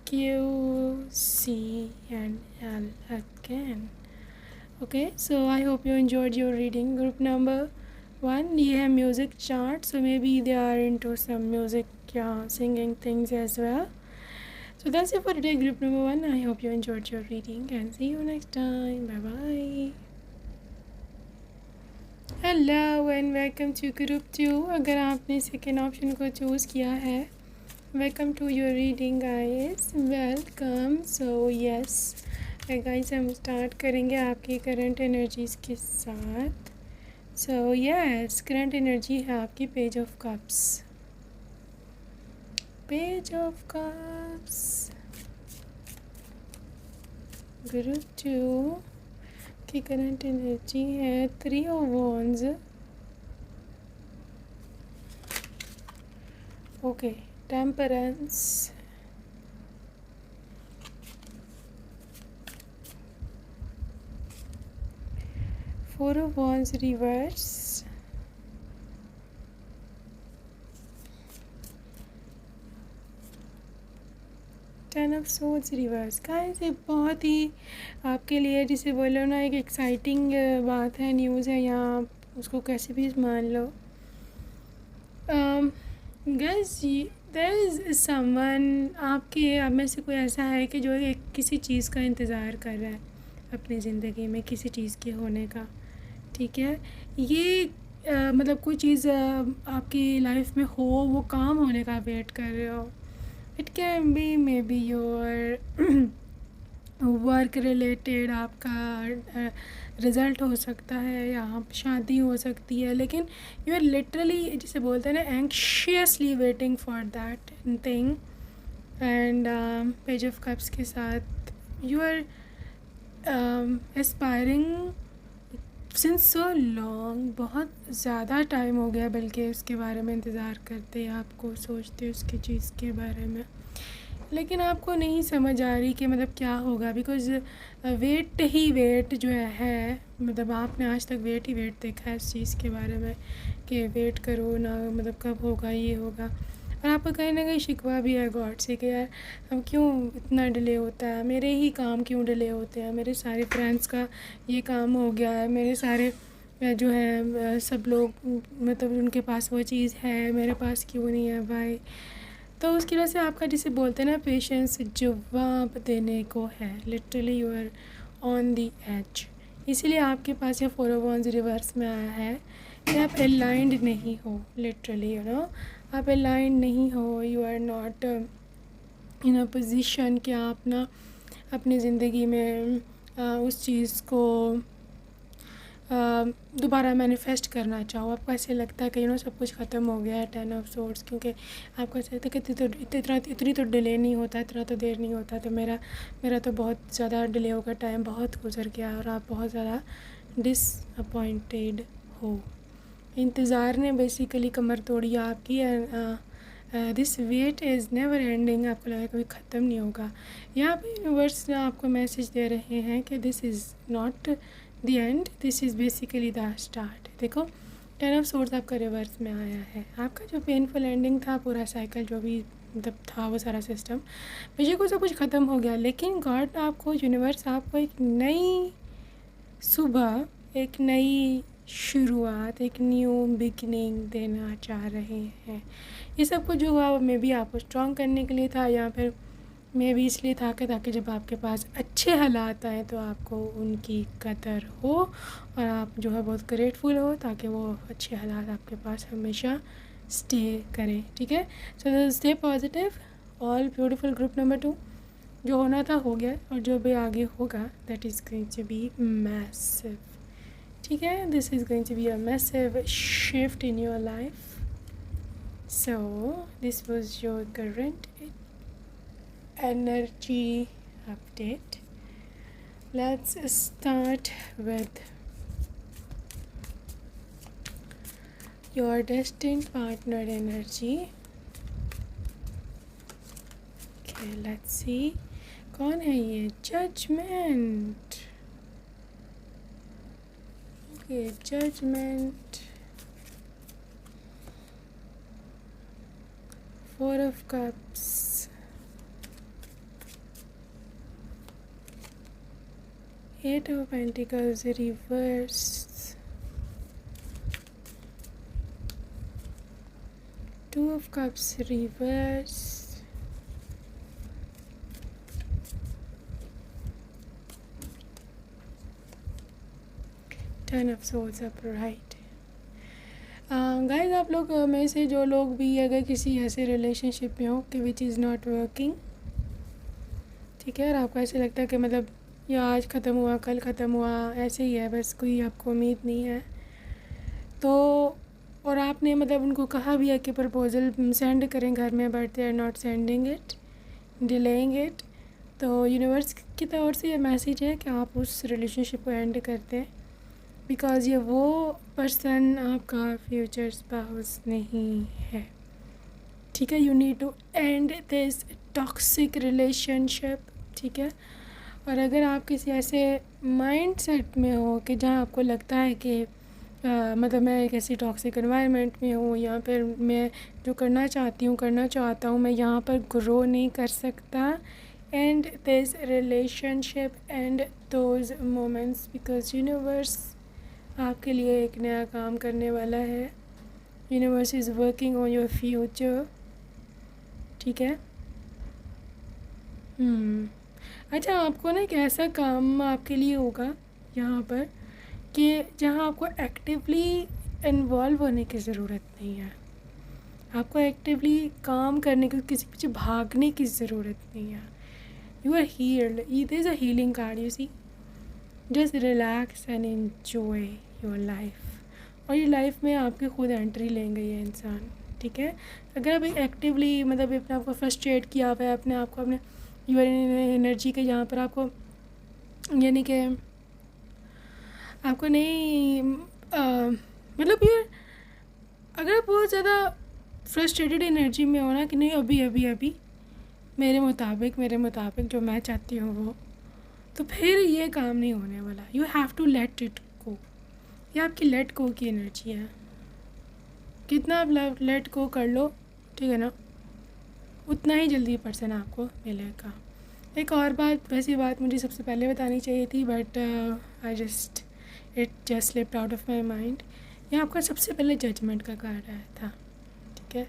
Q, C and L again. Okay, so I hope you enjoyed your reading. Group number 1, ये है music chart, so maybe they are into some music, singing things as well. So that's it for today, group number 1. I hope you enjoyed your reading and see you next time. Bye bye. Hello and welcome to group 2. अगर आपने second option को choose किया है, welcome to your reading guys, welcome. So yes guys, हम start करेंगे आपकी current energies के साथ। सो यस, करंट एनर्जी है आपकी page of cups. Page of cups, group 2 की करंट एनर्जी है 3 of wands. Okay, temperance, 4 of Wands reverse, 10 of Swords reverse। Guys, ये बहुत ही आपके लिए, जिसे बोलो ना, एक एक्साइटिंग बात है, न्यूज़ है, या उसको कैसे भी मान लो। गाइस, देयर इज़ समवन, आपके आप में से कोई ऐसा है कि जो एक किसी चीज़ का इंतज़ार कर रहा है अपनी ज़िंदगी में, किसी चीज़ के होने का। ठीक है, ये मतलब कोई चीज़ आपकी लाइफ में हो, वो काम होने का वेट कर रहे हो। It can be maybe your work related, आपका रिज़ल्ट हो सकता है, या शादी हो सकती है, लेकिन यू आर लिटरली, जिसे बोलते हैं ना, anxiously waiting for that thing. And page of cups के साथ you are aspiring since so long, बहुत ज़्यादा टाइम हो गया बल्कि उसके बारे में इंतज़ार करते, आपको सोचते उसकी चीज़ के बारे में, लेकिन आपको नहीं समझ आ रही कि मतलब क्या होगा। बिकॉज़ वेट ही वेट जो है मतलब आपने आज तक वेट ही वेट देखा है इस चीज़ के बारे में कि वेट करो ना, मतलब कब होगा ये होगा। और आपको कहीं ना कहीं शिकवा भी है गॉड से कि यार अब क्यों इतना डिले होता है, मेरे ही काम क्यों डिले होते हैं, मेरे सारे फ्रेंड्स का ये काम हो गया है, मेरे सारे जो है सब लोग मतलब उनके पास वो चीज़ है, मेरे पास क्यों नहीं है भाई। तो उसकी वजह से आपका जिसे बोलते हैं ना पेशेंस जवाब देने को है, literally you are on the edge. इसीलिए आपके पास ये 4 ऑफ वांड्स रिवर्स में आया है कि आप अलाइंड नहीं हो, लिटरली यू नो आप अलाइंड नहीं हो, you are not in a position कि आप ना अपनी ज़िंदगी में उस चीज़ को दोबारा मैनिफेस्ट करना चाहो। आपको ऐसे लगता है कि सब कुछ ख़त्म हो गया है 10 ऑफ सोर्ड्स, क्योंकि आपको ऐसा लगता है कि इतनी तो डिले नहीं होता, इतना तो देर नहीं होता, तो मेरा तो बहुत ज़्यादा डिले होगा, टाइम बहुत गुजर गया और आप बहुत ज़्यादा डिसअपॉइंटेड हो। इंतज़ार ने बेसिकली कमर तोड़ी आपकी। This wait is never ending, आपको लगा कभी ख़त्म नहीं होगा। यहाँ पे यूनिवर्स आपको मैसेज दे रहे हैं कि this is not the end, this is basically the start. देखो 10 ऑफ सोर्ड्स आपका रिवर्स में आया है। आपका जो पेनफुल एंडिंग था, पूरा साइकिल जो भी मतलब था वो सारा सिस्टम मुझे कुछ सब कुछ ख़त्म हो गया, लेकिन गॉड आपको यूनिवर्स आपको एक नई सुबह, एक नई शुरुआत, एक न्यू बिगिनिंग देना चाह रहे हैं। ये सब कुछ जो हुआ मे बी आपको स्ट्रॉन्ग करने के लिए था, या फिर मे बी इसलिए था कि ताकि जब आपके पास अच्छे हालात आए तो आपको उनकी कदर हो और आप जो है बहुत ग्रेटफुल हो, ताकि वो अच्छे हालात आपके पास हमेशा स्टे करें। ठीक है, so stay positive, all beautiful. Group number 2 जो होना था हो गया, और जो भी आगे होगा that is going to be massive. ठीक है, this is going to be a massive shift in your life. So this was your current energy update. Let's start with your destined partner energy. Okay, let's see कौन है ये। Judgment. Okay, judgment, 4 of cups, Eight of Pentacles reversed, 2 of Cups reversed, Ten of Swords upright. Guys आप लोग में से जो लोग भी अगर किसी ऐसे रिलेशनशिप में हो कि विच इज़ नॉट वर्किंग, ठीक है, और आपको ऐसे लगता है कि मतलब या आज ख़त्म हुआ, कल ख़त्म हुआ, ऐसे ही है, बस कोई आपको उम्मीद नहीं है, तो और आपने मतलब उनको कहा भी है कि प्रपोज़ल सेंड करें घर में, but they are not sending it, delaying it, तो यूनिवर्स की तरफ से ये मैसेज है कि आप उस रिलेशनशिप को एंड करते हैं, बिकॉज़ ये वो पर्सन आपका फ्यूचर स्पाउस नहीं है। ठीक है, you need to end this toxic relationship. ठीक है, और अगर आप किसी ऐसे माइंड सेट में हो कि जहाँ आपको लगता है कि मतलब मैं एक ऐसी टॉक्सिक एनवायरनमेंट में हूँ, या फिर मैं जो करना चाहता हूँ मैं यहाँ पर ग्रो नहीं कर सकता, and this relationship and those moments, because universe आपके लिए एक नया काम करने वाला है। Universe is working on your future. ठीक है, अच्छा, आपको ना एक ऐसा काम आपके लिए होगा यहाँ पर कि जहाँ आपको एक्टिवली इन्वॉल्व होने की ज़रूरत नहीं है, आपको एक्टिवली काम करने की, किसी पीछे भागने की ज़रूरत नहीं है। You are healed, it is a healing card, you see, just relax and enjoy your life. और ये लाइफ में आपके खुद एंट्री लेंगे ये इंसान। ठीक है। अगर आप एक्टिवली मतलब अपने आप को फ्रस्ट्रेट किया हुआ है, अपने आप को अपने यूर एनर्जी के जहाँ पर आपको यानी कि आपको नहीं मतलब ये अगर आप बहुत ज़्यादा फ्रस्ट्रेटेड एनर्जी में हो ना कि नहीं अभी अभी अभी मेरे मुताबिक जो मैं चाहती हूँ वो, तो फिर ये काम नहीं होने वाला। You have to let it go. ये आपकी लेट गो की एनर्जी है। कितना आप लेट गो कर लो, ठीक है ना, उतना ही जल्दी पर्सन आपको मिलेगा। एक और बात, वैसी बात मुझे सबसे पहले बतानी चाहिए थी, but it just slipped out of my mind. ये आपका सबसे पहले जजमेंट का कार्ड आया था, ठीक है।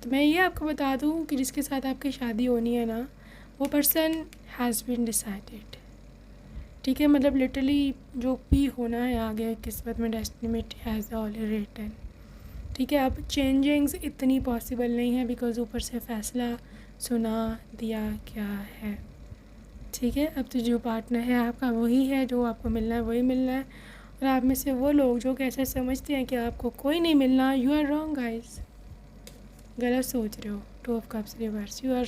तो मैं ये आपको बता दूँ कि जिसके साथ आपकी शादी होनी है ना, वो पर्सन हैज़ बीन डिसाइडेड, ठीक है। मतलब लिटरली जो भी होना है आगे किस्मत में, डेस्टिनी में, हैज़ ऑलरेडी रिटन, ठीक है। अब चेंजिंग्स इतनी पॉसिबल नहीं है बिकॉज ऊपर से फ़ैसला सुना दिया गया है, ठीक है। अब तो जो पार्टनर है आपका वही है, जो आपको मिलना है वही मिलना है। और आप में से वो लोग जो कैसे समझते हैं कि आपको कोई नहीं मिलना, यू आर रॉन्ग गाइस, गलत सोच रहे हो। 2 of cups reverse, you are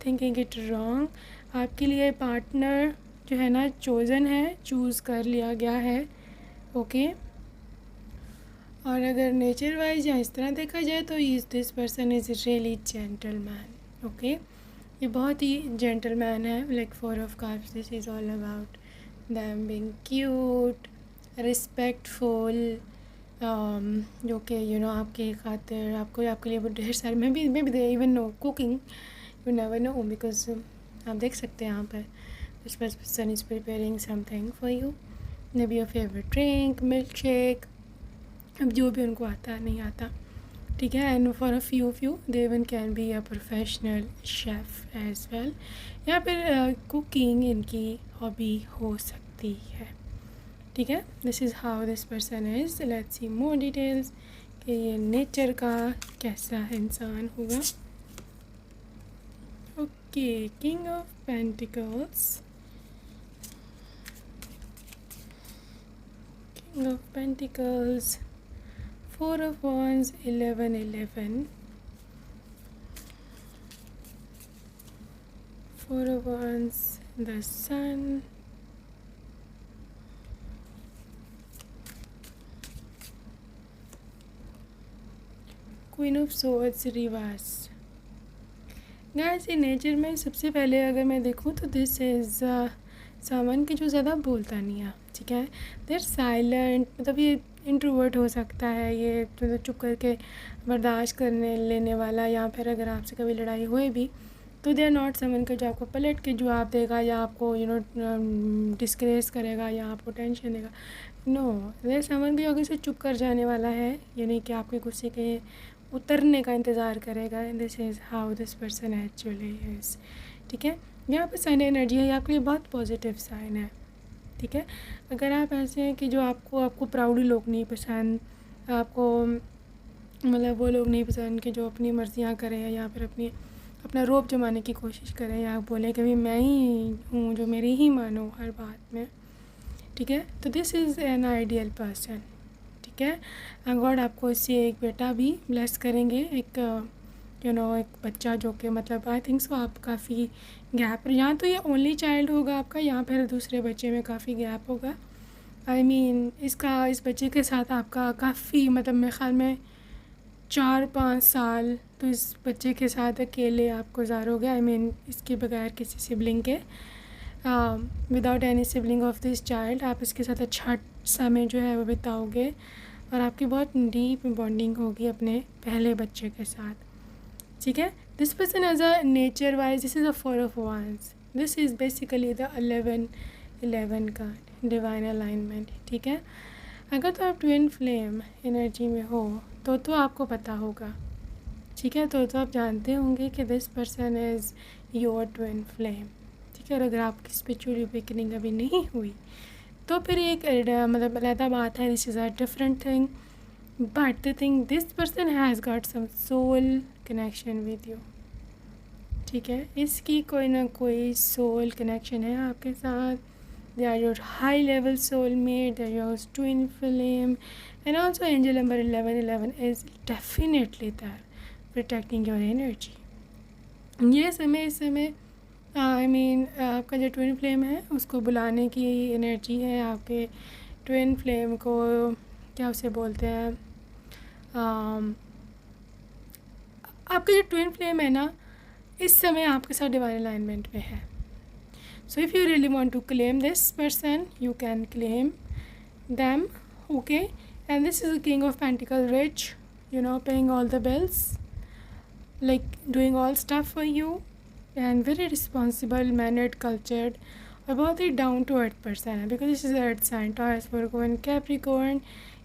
thinking it wrong. आपके लिए पार्टनर जो है ना चोज़न है, चूज़ कर लिया गया है, ओके। और अगर नेचर वाइज या इस तरह देखा जाए तो this person is really gentleman, okay. ये बहुत ही जेंटलमैन है। Like 4 of cups, this is all about them being cute, respectful, जो कि यू नो आपके खातिर आपको आपके लिए वो ढेर सारे maybe they even know cooking, you never know, because आप देख सकते हैं यहाँ पर this person is preparing something for you, maybe your favourite drink, milk shake, अब जो भी उनको आता नहीं आता, ठीक है। And for a few they even can be a professional chef as well, या फिर कुकिंग इनकी हॉबी हो सकती है, ठीक है। This is how this person is. Let's see more details कि ये नेचर का कैसा इंसान होगा। Okay, king of pentacles, king of pentacles, 4 of Wands, 11, 4 of Wands, the Sun, Queen of Swords reversed। Guys, ये नेचर में सबसे पहले अगर मैं देखूँ तो दिस इज़ समवन की जो ज़्यादा बोलता नहीं है, ठीक है। देर साइलेंट, मतलब ये इंट्रोवर्ट हो सकता है, ये मतलब चुप करके बर्दाश्त करने लेने वाला, या फिर अगर आपसे कभी लड़ाई हुए भी तो दे आर नॉट समवन के जो आपको पलट के जवाब देगा या आपको यू नो डिस्करेज करेगा या आपको टेंशन देगा। नो, देर समवन के अगर से चुप कर जाने वाला है, यानी कि आपके गुस्से के उतरने का इंतज़ार करेगा। This is how this person actually is, ठीक है। यहाँ पर सन एनर्जी है, आपके लिए बहुत पॉजिटिव साइन है, ठीक है। अगर आप ऐसे हैं कि जो आपको प्राउड लोग नहीं पसंद, आपको मतलब वो लोग नहीं पसंद कि जो अपनी मर्जियाँ करें या फिर अपना रोब जमाने की कोशिश करें या बोलें कि भाई मैं ही हूँ जो मेरी ही मानो हर बात में, ठीक है। तो this is an ideal person, ठीक है। गॉड आपको इससे एक बेटा भी ब्लेस करेंगे, एक एक बच्चा जो कि मतलब आई थिंक सो आप काफ़ी गैप, या तो ये ओनली चाइल्ड होगा आपका या फिर दूसरे बच्चे में काफ़ी गैप होगा। आई मीन इस बच्चे के साथ आपका काफ़ी मतलब मेरे ख्याल में 4-5 साल तो इस बच्चे के साथ अकेले आप गुजारोगे। आई मीन इसके बगैर किसी सिबलिंग के, without any sibling of this child, आप इसके साथ अच्छा समय जो है वो बिताओगे और आपकी बहुत डीप बॉन्डिंग होगी अपने पहले बच्चे के साथ, ठीक है। This person as a nature wise, this is a 4 of Wands, this is basically the 11 का डिवाइन अलाइनमेंट, ठीक है। अगर तो आप ट्विन फ्लेम एनर्जी में हो तो आपको पता होगा, ठीक है। तो आप जानते होंगे कि this person is your twin flame, ठीक है। और अगर आपकी स्पिरिचुअल अवेकनिंग अभी नहीं हुई तो फिर एक मतलब अलग बात है, this is a different thing, but the thing this person has got some soul connection with you, ठीक है। इसकी कोई ना कोई सोल कनेक्शन है आपके साथ। They are your high level soulmate, they are your twin flame, and also angel number 11 is definitely there, protecting your energy. ये समय इस समय आपका जो ट्विन फ्लेम है उसको बुलाने की एनर्जी है। आपके ट्विन फ्लेम को क्या उसे बोलते हैं, आपका जो ट्विन फ्लेम है ना इस समय आपके साथ डिवाइन अलाइनमेंट में है। So if you really want to claim this person you can claim them, okay? And this is the king of pentacle, rich, paying all the bills, like doing all stuff for you, and very responsible, mannered, cultured, और बहुत ही down to earth person है। Because this is earth sign, Taurus, Virgo and Capricorn.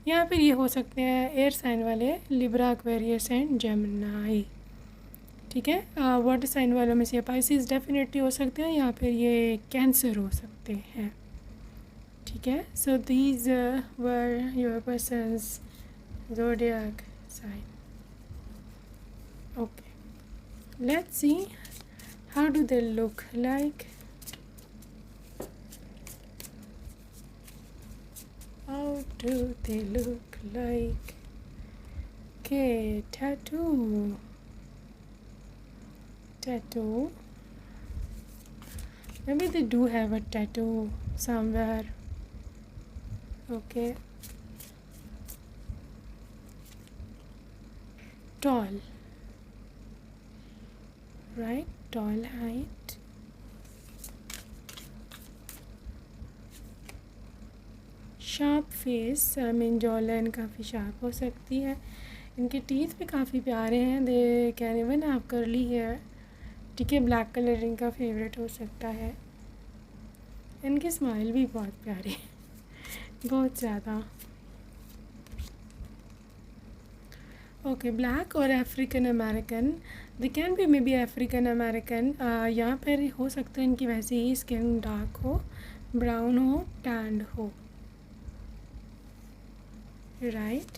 यहाँ पर ये हो सकते हैं एयर साइन वाले, लिब्रा, एक्वेरियस एंड जेमिनी, ठीक है। वाटर साइन वालों में से पाइसिस डेफिनेटली हो सकते हैं, या फिर ये कैंसर हो सकते हैं, ठीक है। So these were your persons zodiac sign. Okay, let's see how do they look like, how do they look like. Okay, tattoo, maybe they do have a tattoo somewhere, okay. Tall, right, tall height, sharp face, jaw line काफ़ी sharp हो सकती है। इनके teeth भी काफ़ी प्यारे हैं, they can even have curly hair, ठीक है। ब्लैक कलर इनका फेवरेट हो सकता है। इनकी स्माइल भी बहुत प्यारी है, बहुत ज़्यादा। ओके, ब्लैक और African American, they can be maybe African American. यहाँ पर हो सकता है इनकी वैसे ही स्किन डार्क हो, ब्राउन हो, टैंड हो, right.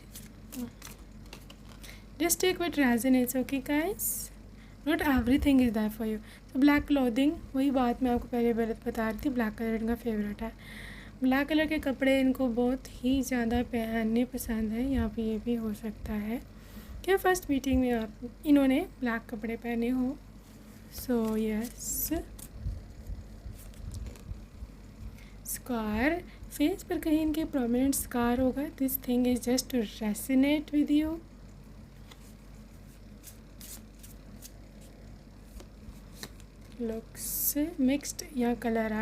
Just take what resonates, okay guys, not everything is there for you. तो ब्लैक क्लोथिंग, वही बात मैं आपको पहले बता रही थी, ब्लैक कलर इनका फेवरेट है। ब्लैक कलर के कपड़े इनको बहुत ही ज़्यादा पहनने पसंद है। यहाँ पे ये भी हो सकता है कि फर्स्ट मीटिंग में इन्होंने ब्लैक कपड़े पहने हो। सो यस, स्कार, फेस पर कहीं इनके प्रोमिनेंट स्कार होगा। This thing is just to resonate with you. Looks mixed या कलर्ड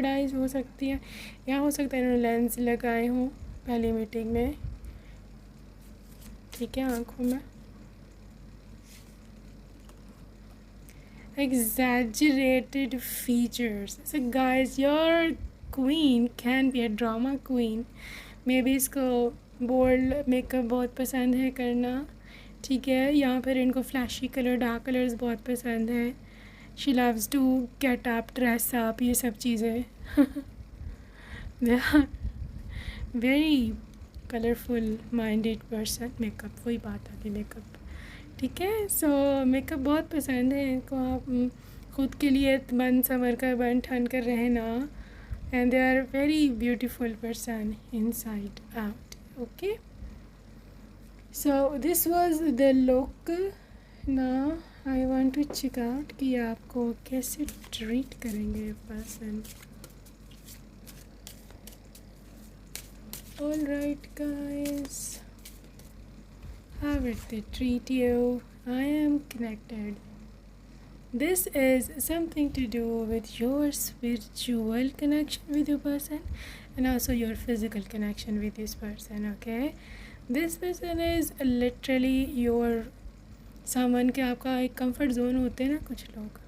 आइज हो सकती है, या हो सकता है इन्होंने लेंस लगाए हों पहली मीटिंग में, ठीक है, आँखों में। Exaggerated features, so guys your queen can be a drama queen, may be इसको बोल्ड मेकअप बहुत पसंद है करना, ठीक है। यहाँ पर इनको फ्लैशी कलर, डार्क कलर्स बहुत पसंद है। She loves to get up, dress up, ये सब चीज़ें they are very colourful minded person. Makeup, वही बात आ गई, मेकअप, ठीक है। सो मेकअप बहुत पसंद है इनको। आप खुद के लिए बन संवर कर, बन ठन कर रहना, and they are very beautiful person inside out, okay. So this was the look. Now I want to check out कि आपको कैसे ट्रीट करेंगे person. All right guys, how would they treat you? I am connected. This is something to do with your spiritual connection with your person and also your physical connection with this person, okay? This person is literally your someone के आपका एक comfort zone होते हैं ना कुछ लोग,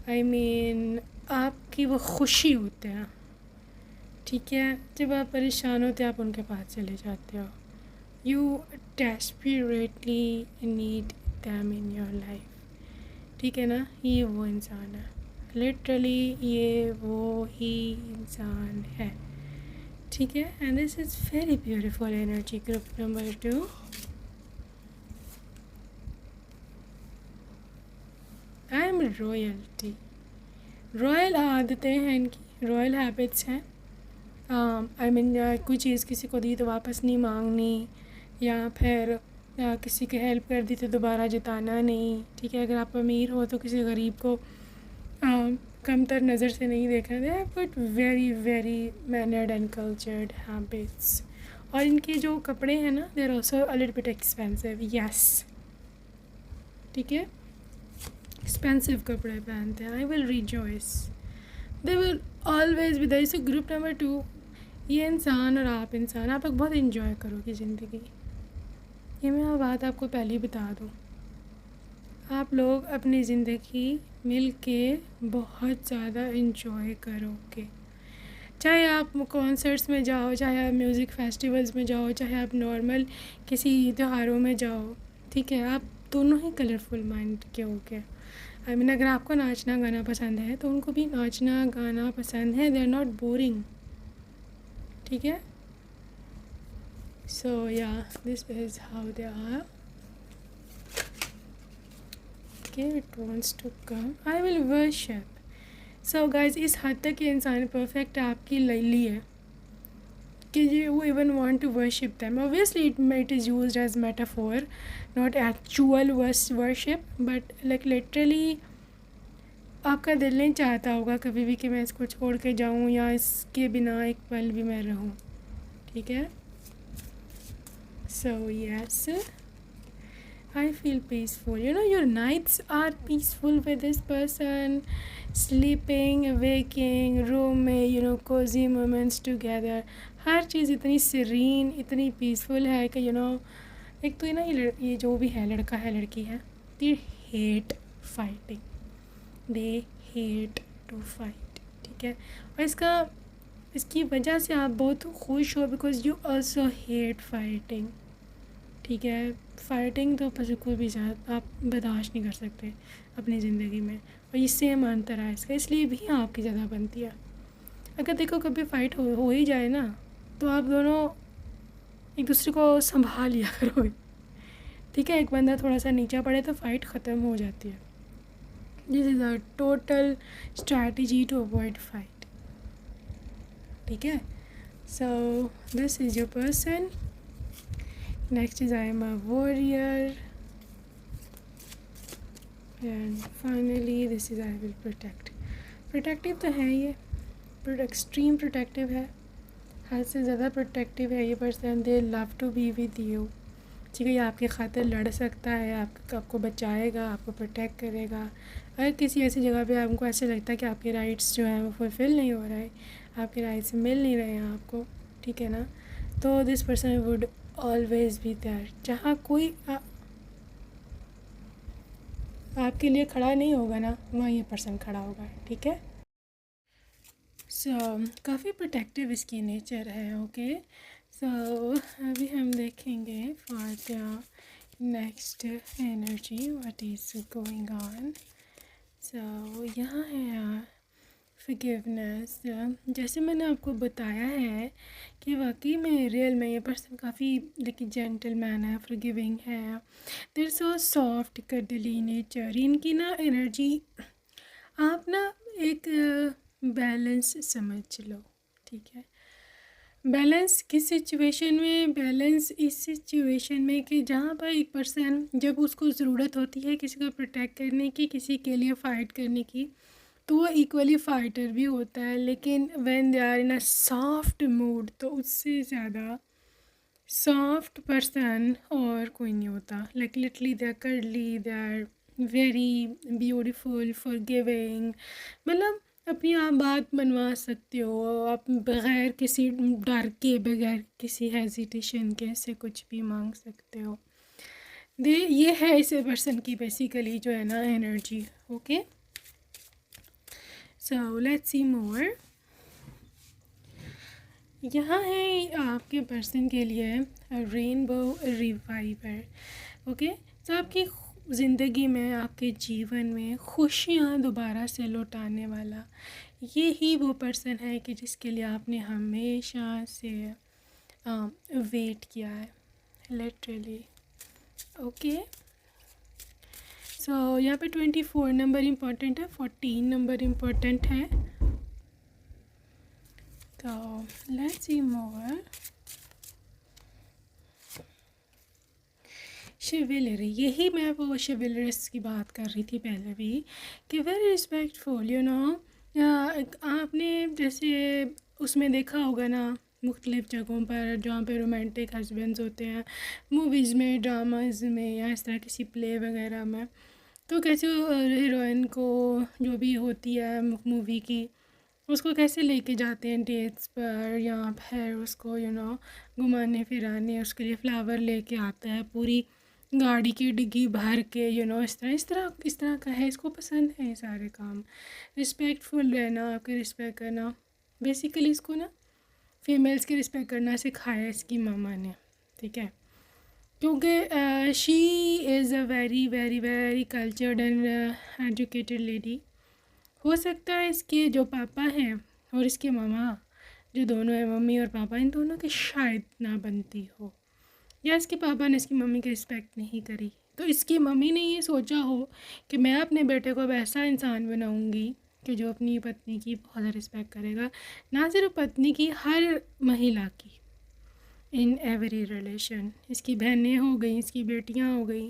I mean आपकी वो खुशी होते हैं, ठीक है। जब आप परेशान होते हैं आप उनके पास चले जाते हो। You desperately need them in your life, ठीक है ना। ये वो इंसान है, लिटरली ये वो ही इंसान है, ठीक है। And this is very beautiful energy. Group number 2, I am royalty. Royal आदतें हैं इनकी, रॉयल हैबिट्स हैं। आई मीन कोई चीज़ किसी को दी तो वापस नहीं मांगनी, या फिर या किसी की हेल्प कर दी तो दोबारा जताना नहीं, ठीक है। अगर आप अमीर हो तो किसी गरीब को कमतर नज़र से नहीं देखना। They have got very very mannered and cultured habits. और इनके जो कपड़े हैं ना, they are also a little bit expensive, yes, ठीक है। एक्सपेंसिव कपड़े पहनते हैं। I will rejoice, they will always be there. So group number 2, ये इंसान और आप इंसान, आप बहुत इंजॉय करोगे ज़िंदगी। ये मैं बात आपको पहले ही बता दूँ, आप लोग अपनी ज़िंदगी मिल के बहुत ज़्यादा इंजॉय करोगे। चाहे आप कॉन्सर्ट्स में जाओ, चाहे आप म्यूज़िक फेस्टिवल्स में जाओ, चाहे आप नॉर्मल किसी त्योहारों में जाओ, ठीक है। आप दोनों ही कलरफुल माइंड के होगे। आई मीन अगर आपको नाचना गाना पसंद है तो उनको भी नाचना गाना पसंद है। दे आर नॉट बोरिंग, ठीक है। सो या this is how they are. Okay, it wants to come, I will worship. So guys, इस हद तक ये इंसान परफेक्ट आपकी लैली है कि you even want to worship them. Obviously it is used as metaphor, not actual worship, but like literally आपका दिल नहीं चाहता होगा कभी भी कि मैं इसको छोड़ के जाऊँ या इसके बिना एक पल भी मैं रहूँ, ठीक है। So yes, I feel peaceful. You know, your nights are peaceful with this person. Sleeping, waking, room में, you know, cozy moments together. हर चीज़ इतनी सीरीन, इतनी पीसफुल है कि एक तो ना ये जो भी है, लड़का है लड़की है, they hate fighting, they hate to fight, ठीक है। और इसकी वजह से आप बहुत खुश हो, because you also hate fighting, ठीक है। फाइटिंग तो बिल्कुल भी आप बर्दाश्त नहीं कर सकते अपनी ज़िंदगी में, और ये सेम अंतर है इसका, इसलिए भी आपकी ज़्यादा बनती है। अगर देखो कभी फ़ाइट हो ही जाए ना, तो आप दोनों एक दूसरे को संभाल लिया करोगे, ठीक है। एक बंदा थोड़ा सा नीचा पड़े तो फ़ाइट ख़त्म हो जाती है। This is a total strategy to avoid fight, ठीक है। So this is your person. Next is I am a warrior, and finally this is I will protect. Protective तो है ये, एक्सट्रीम प्रोटेक्टिव है, हद से ज़्यादा प्रोटेक्टिव है ये person. They love to be with you, ठीक है। ये आपकी खातिर लड़ सकता है, आपको बचाएगा, आपको प्रोटेक्ट करेगा। अगर किसी ऐसी जगह पे आपको ऐसा लगता है कि आपके राइट्स जो हैं वो फुलफ़िल नहीं हो रहा है, आपके राइट्स मिल नहीं रहे हैं आपको, ठीक है ना, तो this person would always be there. जहाँ कोई आपके लिए खड़ा नहीं होगा ना, वहाँ ये पर्सन खड़ा होगा, ठीक है। सो काफ़ी प्रोटेक्टिव इसकी नेचर है, ओके। सो अभी हम देखेंगे for the next energy what is going on. So यहाँ है फॉरगिवनेस। जैसे मैंने आपको बताया है कि वाकई में रियल में ये पर्सन काफ़ी लेकिन जेंटलमैन है, फॉरगिविंग है, देयर सो सॉफ्ट कडली नेचर। इनकी ना एनर्जी आप ना एक बैलेंस समझ लो, ठीक है। बैलेंस किस सिचुएशन में? बैलेंस इस सिचुएशन में कि जहाँ पर एक पर्सन जब उसको ज़रूरत होती है किसी को प्रोटेक्ट करने की, किसी के लिए फ़ाइट करने की, तो वो इक्वली फाइटर भी होता है। लेकिन when they are in a soft mood, तो उससे ज़्यादा सॉफ्ट पर्सन और कोई नहीं होता। Like literally they are curly, they are very beautiful, forgiving. मतलब अपनी आप बात मनवा सकते हो आप बग़ैर किसी डर के, बग़ैर किसी हेजिटेशन के, से कुछ भी मांग सकते हो। ये है इस पर्सन की बेसिकली जो है ना energy, okay. So let's see more. यहाँ है आपके पर्सन के लिए रेनबो रिवाइवर, ओके। तो आपकी ज़िंदगी में, आपके जीवन में खुशियाँ दोबारा से लौटाने वाला ये ही वो पर्सन है कि जिसके लिए आपने हमेशा से वेट किया है, लिटरली, ओके। सो यहाँ पे 24 नंबर इम्पोर्टेंट है, 14 नंबर इम्पोर्टेंट है। तो लेट्स सी मोर। शिविलरी, यही मैं वो शिविलरस की बात कर रही थी पहले भी, कि वेरी रिस्पेक्टफुल, यू नो। आपने जैसे उसमें देखा होगा ना, मुख्तलिफ़ जगहों पर जहाँ पे रोमांटिक हस्बैंड्स होते हैं, मूवीज़ में, ड्रामाज में, या इस तरह किसी प्ले वगैरह में, तो कैसे हीरोइन को जो भी होती है मूवी की, उसको कैसे लेके जाते हैं डेट्स पर, या फिर उसको घुमाने फिराने, उसके लिए फ्लावर लेके आता है, पूरी गाड़ी की डिग्गी भर के, इस तरह का है। इसको पसंद है ये सारे काम, रिस्पेक्टफुल रहना, आपके रिस्पेक्ट करना। बेसिकली इसको ना फीमेल्स की रिस्पेक्ट करना सिखाया है इसकी मामा ने, ठीक है, क्योंकि she is a very very very cultured and educated lady. हो सकता है इसके जो पापा हैं और इसके मामा जो दोनों हैं, मम्मी और पापा, इन दोनों की शायद ना बनती हो, या इसके पापा ने इसकी मम्मी की रिस्पेक्ट नहीं करी, तो इसकी मम्मी ने ये सोचा हो कि मैं अपने बेटे को वैसा इंसान बनाऊंगी कि जो अपनी पत्नी की बहुत रिस्पेक्ट करेगा, ना सिर्फ पत्नी की, हर महिला की, इन एवरी रिलेशन। इसकी बहनें हो गई, इसकी बेटियां हो गई,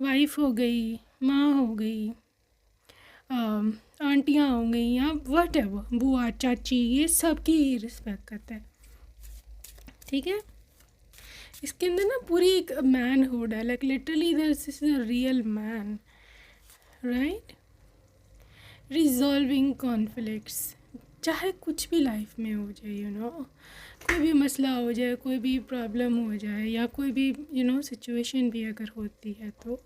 वाइफ हो गई, माँ हो गई, आंटियाँ हो गई, या वट एवर, बुआ, चाची, ये सब की रिस्पेक्ट करता है, ठीक है। इसके अंदर ना पूरी एक मैन हुड है, like literally this is a real man, right. Resolving conflicts, चाहे कुछ भी लाइफ में हो जाए, कोई भी मसला हो जाए, कोई भी प्रॉब्लम हो जाए, या कोई भी सिचुएशन भी अगर होती है, तो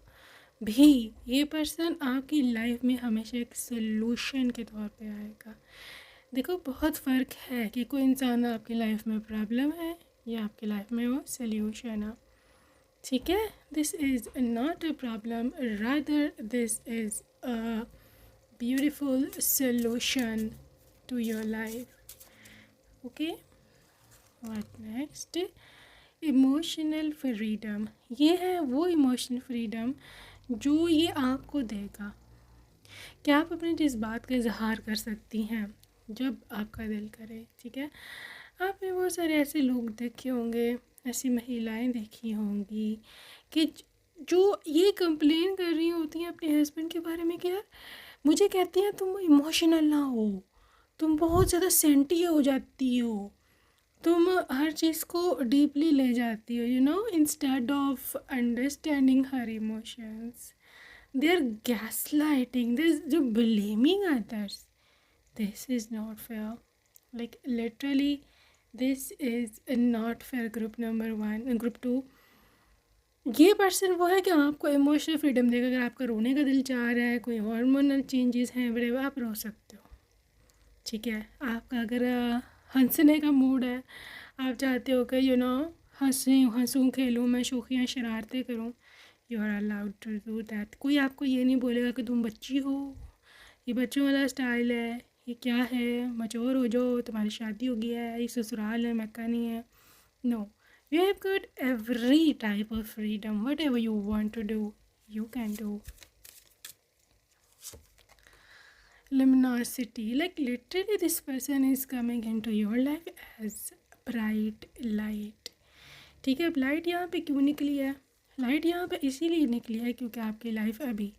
भी ये पर्सन आपकी लाइफ में हमेशा एक सल्यूशन के तौर पे आएगा। देखो बहुत फ़र्क है कि कोई इंसान आपकी लाइफ में प्रॉब्लम है या आपकी लाइफ में वो सल्यूशन है, ठीक है। This is not a problem, rather this is a beautiful solution to your life, okay. What next, emotional freedom. ये है वो इमोशनल फ्रीडम जो ये आपको देगा कि आप अपने जज्बात का इजहार कर सकती हैं जब आपका दिल करे, ठीक है। आपने बहुत सारे ऐसे लोग देखे होंगे, ऐसी महिलाएं देखी होंगी कि जो ये कंप्लेन कर रही होती हैं अपने हस्बैंड के बारे में कि यार, मुझे कहती हैं तुम इमोशनल ना हो, तुम बहुत ज़्यादा सेंटी हो जाती हो, तुम हर चीज़ को डीपली ले जाती हो, instead of understanding her emotions, they are gaslighting, they're blaming others. This is not fair, like literally this is not fair. Group number 1, group 2, ये पर्सन वो है कि आपको इमोशनल फ्रीडम देगा। अगर आपका रोने का दिल चाह रहा है, कोई हार्मोनल चेंजेस हैं बड़े, आप रो सकते हो, ठीक है। आपका अगर हंसने का मूड है, आप चाहते हो कि हंसूँ खेलूँ, मैं शौकियाँ शरारतें करूँ, you are allowed to do that. कोई आपको ये नहीं बोलेगा कि तुम बच्ची हो, ये बच्चों वाला स्टाइल है, ये क्या है, मैच्योर हो जाओ, तुम्हारी शादी हो गई है, ये ससुराल है, मक्का नहीं है। No, you have got every type of freedom, whatever you want to do you can do. luminosity, like literally this person is coming into your life as bright light, ठीक है। लाइट यहाँ पे क्यों निकली है? Light यहाँ पे इसीलिए निकली है क्योंकि आपकी लाइफ अभी,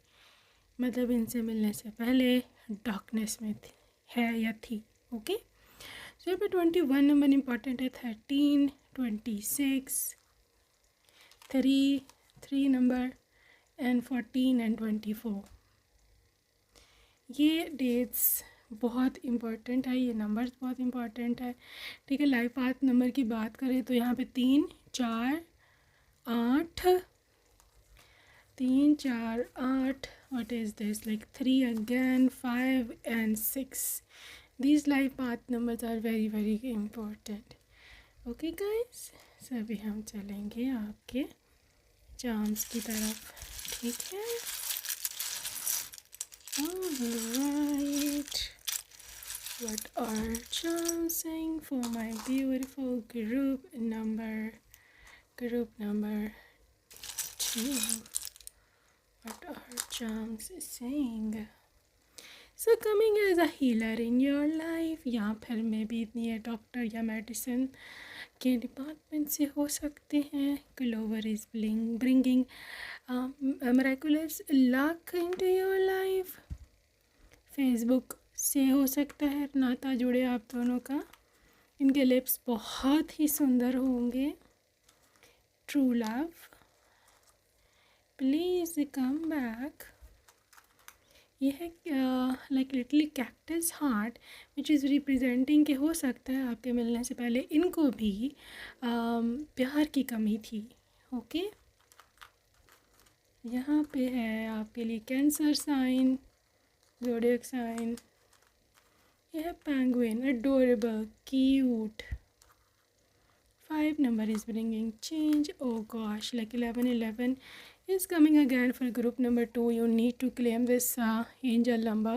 मतलब इनसे मिलने से पहले, डार्कनेस में है या थी, ओके। सो यहाँ पे 21 नंबर इम्पॉर्टेंट है, 13, 26, 3 नंबर एंड 14 एंड 24। ये डेट्स बहुत इम्पॉर्टेंट है, ये नंबर्स बहुत इम्पॉर्टेंट है, ठीक है। लाइफ पाथ नंबर की बात करें तो यहाँ पे 3, 4, 8, 3, 4, 8, what is this, like 3 again, 5 and 6. These life path numbers are very very important, okay guys। so अभी हम चलेंगे आपके चार्म्स की तरफ, ठीक है। Alright, what are charms saying for my beautiful group number 2? What are charms saying? So coming as a healer in your life, या फिर मे बी इतनी डॉक्टर या मेडिसिन के डिपार्टमेंट से हो सकते हैं. Clover is bringing miraculous luck into your life. Facebook से हो सकता है नाता जुड़े आप दोनों का. इनके लिप्स बहुत ही सुंदर होंगे. True love, please come back. ये है like लिटली cactus heart which is representing कि हो सकता है आपके मिलने से पहले इनको भी प्यार की कमी थी. ओके यहाँ पे है आपके लिए कैंसर साइन, ज़ोडिएक साइन. यह है penguin, adorable, cute. 5 number is bringing change. Oh gosh, like 11 is coming again for group number 2. You need to claim this angel number.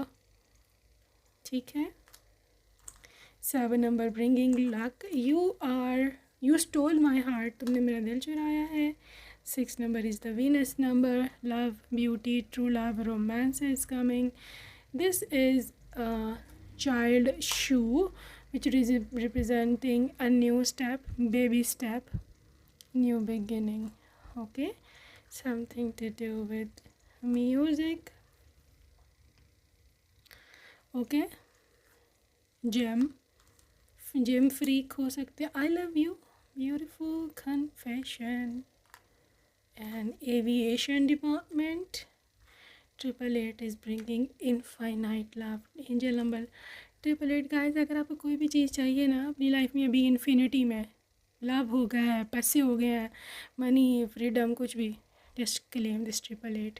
ठीक है. 7 number bringing luck. You stole my heart. तुमने मेरा दिल चुराया है. 6 number is the Venus number. Love, beauty, true love, romance is coming. This is a child shoe which is representing a new step, baby step, new beginning. Okay, something to do with music. Okay, gem freak हो सकते. I love you, beautiful confession. And aviation department, 888 is bringing infinite love. Angel number 888. Guys, अगर आपको कोई भी चीज़ चाहिए ना अपनी लाइफ में, अभी इन्फिनिटी में लव हो गया है, पैसे हो गए हैं, मनी, फ्रीडम, कुछ भी, just claim this 888.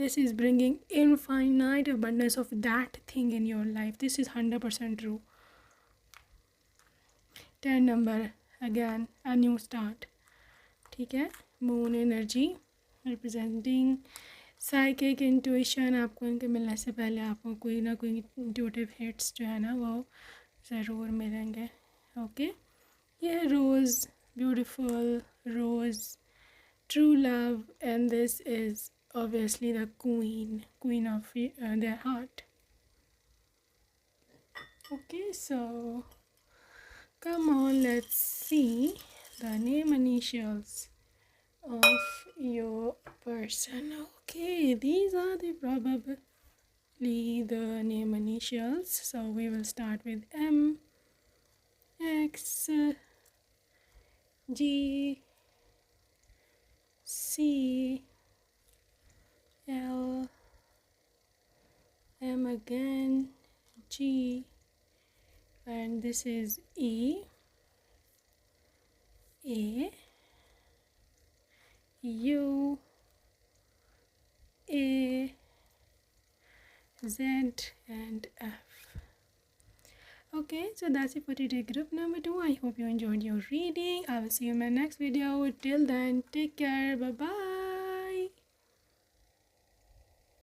This is bringing infinite abundance of that thing in your life. This is 100% true. 10 number, again a new start. ठीक है. Moon energy representing psychic intuition. आपको इनके मिलने से पहले आपको कोई ना कोई इंट्यूटिव हिट्स जो है ना वो ज़रूर मिलेंगे. ओके, ये rose, beautiful rose, true love, and this is obviously the queen of their heart. Okay, so come on, let's see the name initials of your person. Okay, these are probably the name initials. So we will start with M, X, G, C, L, M again, G, and this is E, A, U, A, Z, and F. Okay, so that's it for today, group number 2. I hope you enjoyed your reading. I will see you in my next video. Till then, take care. Bye bye.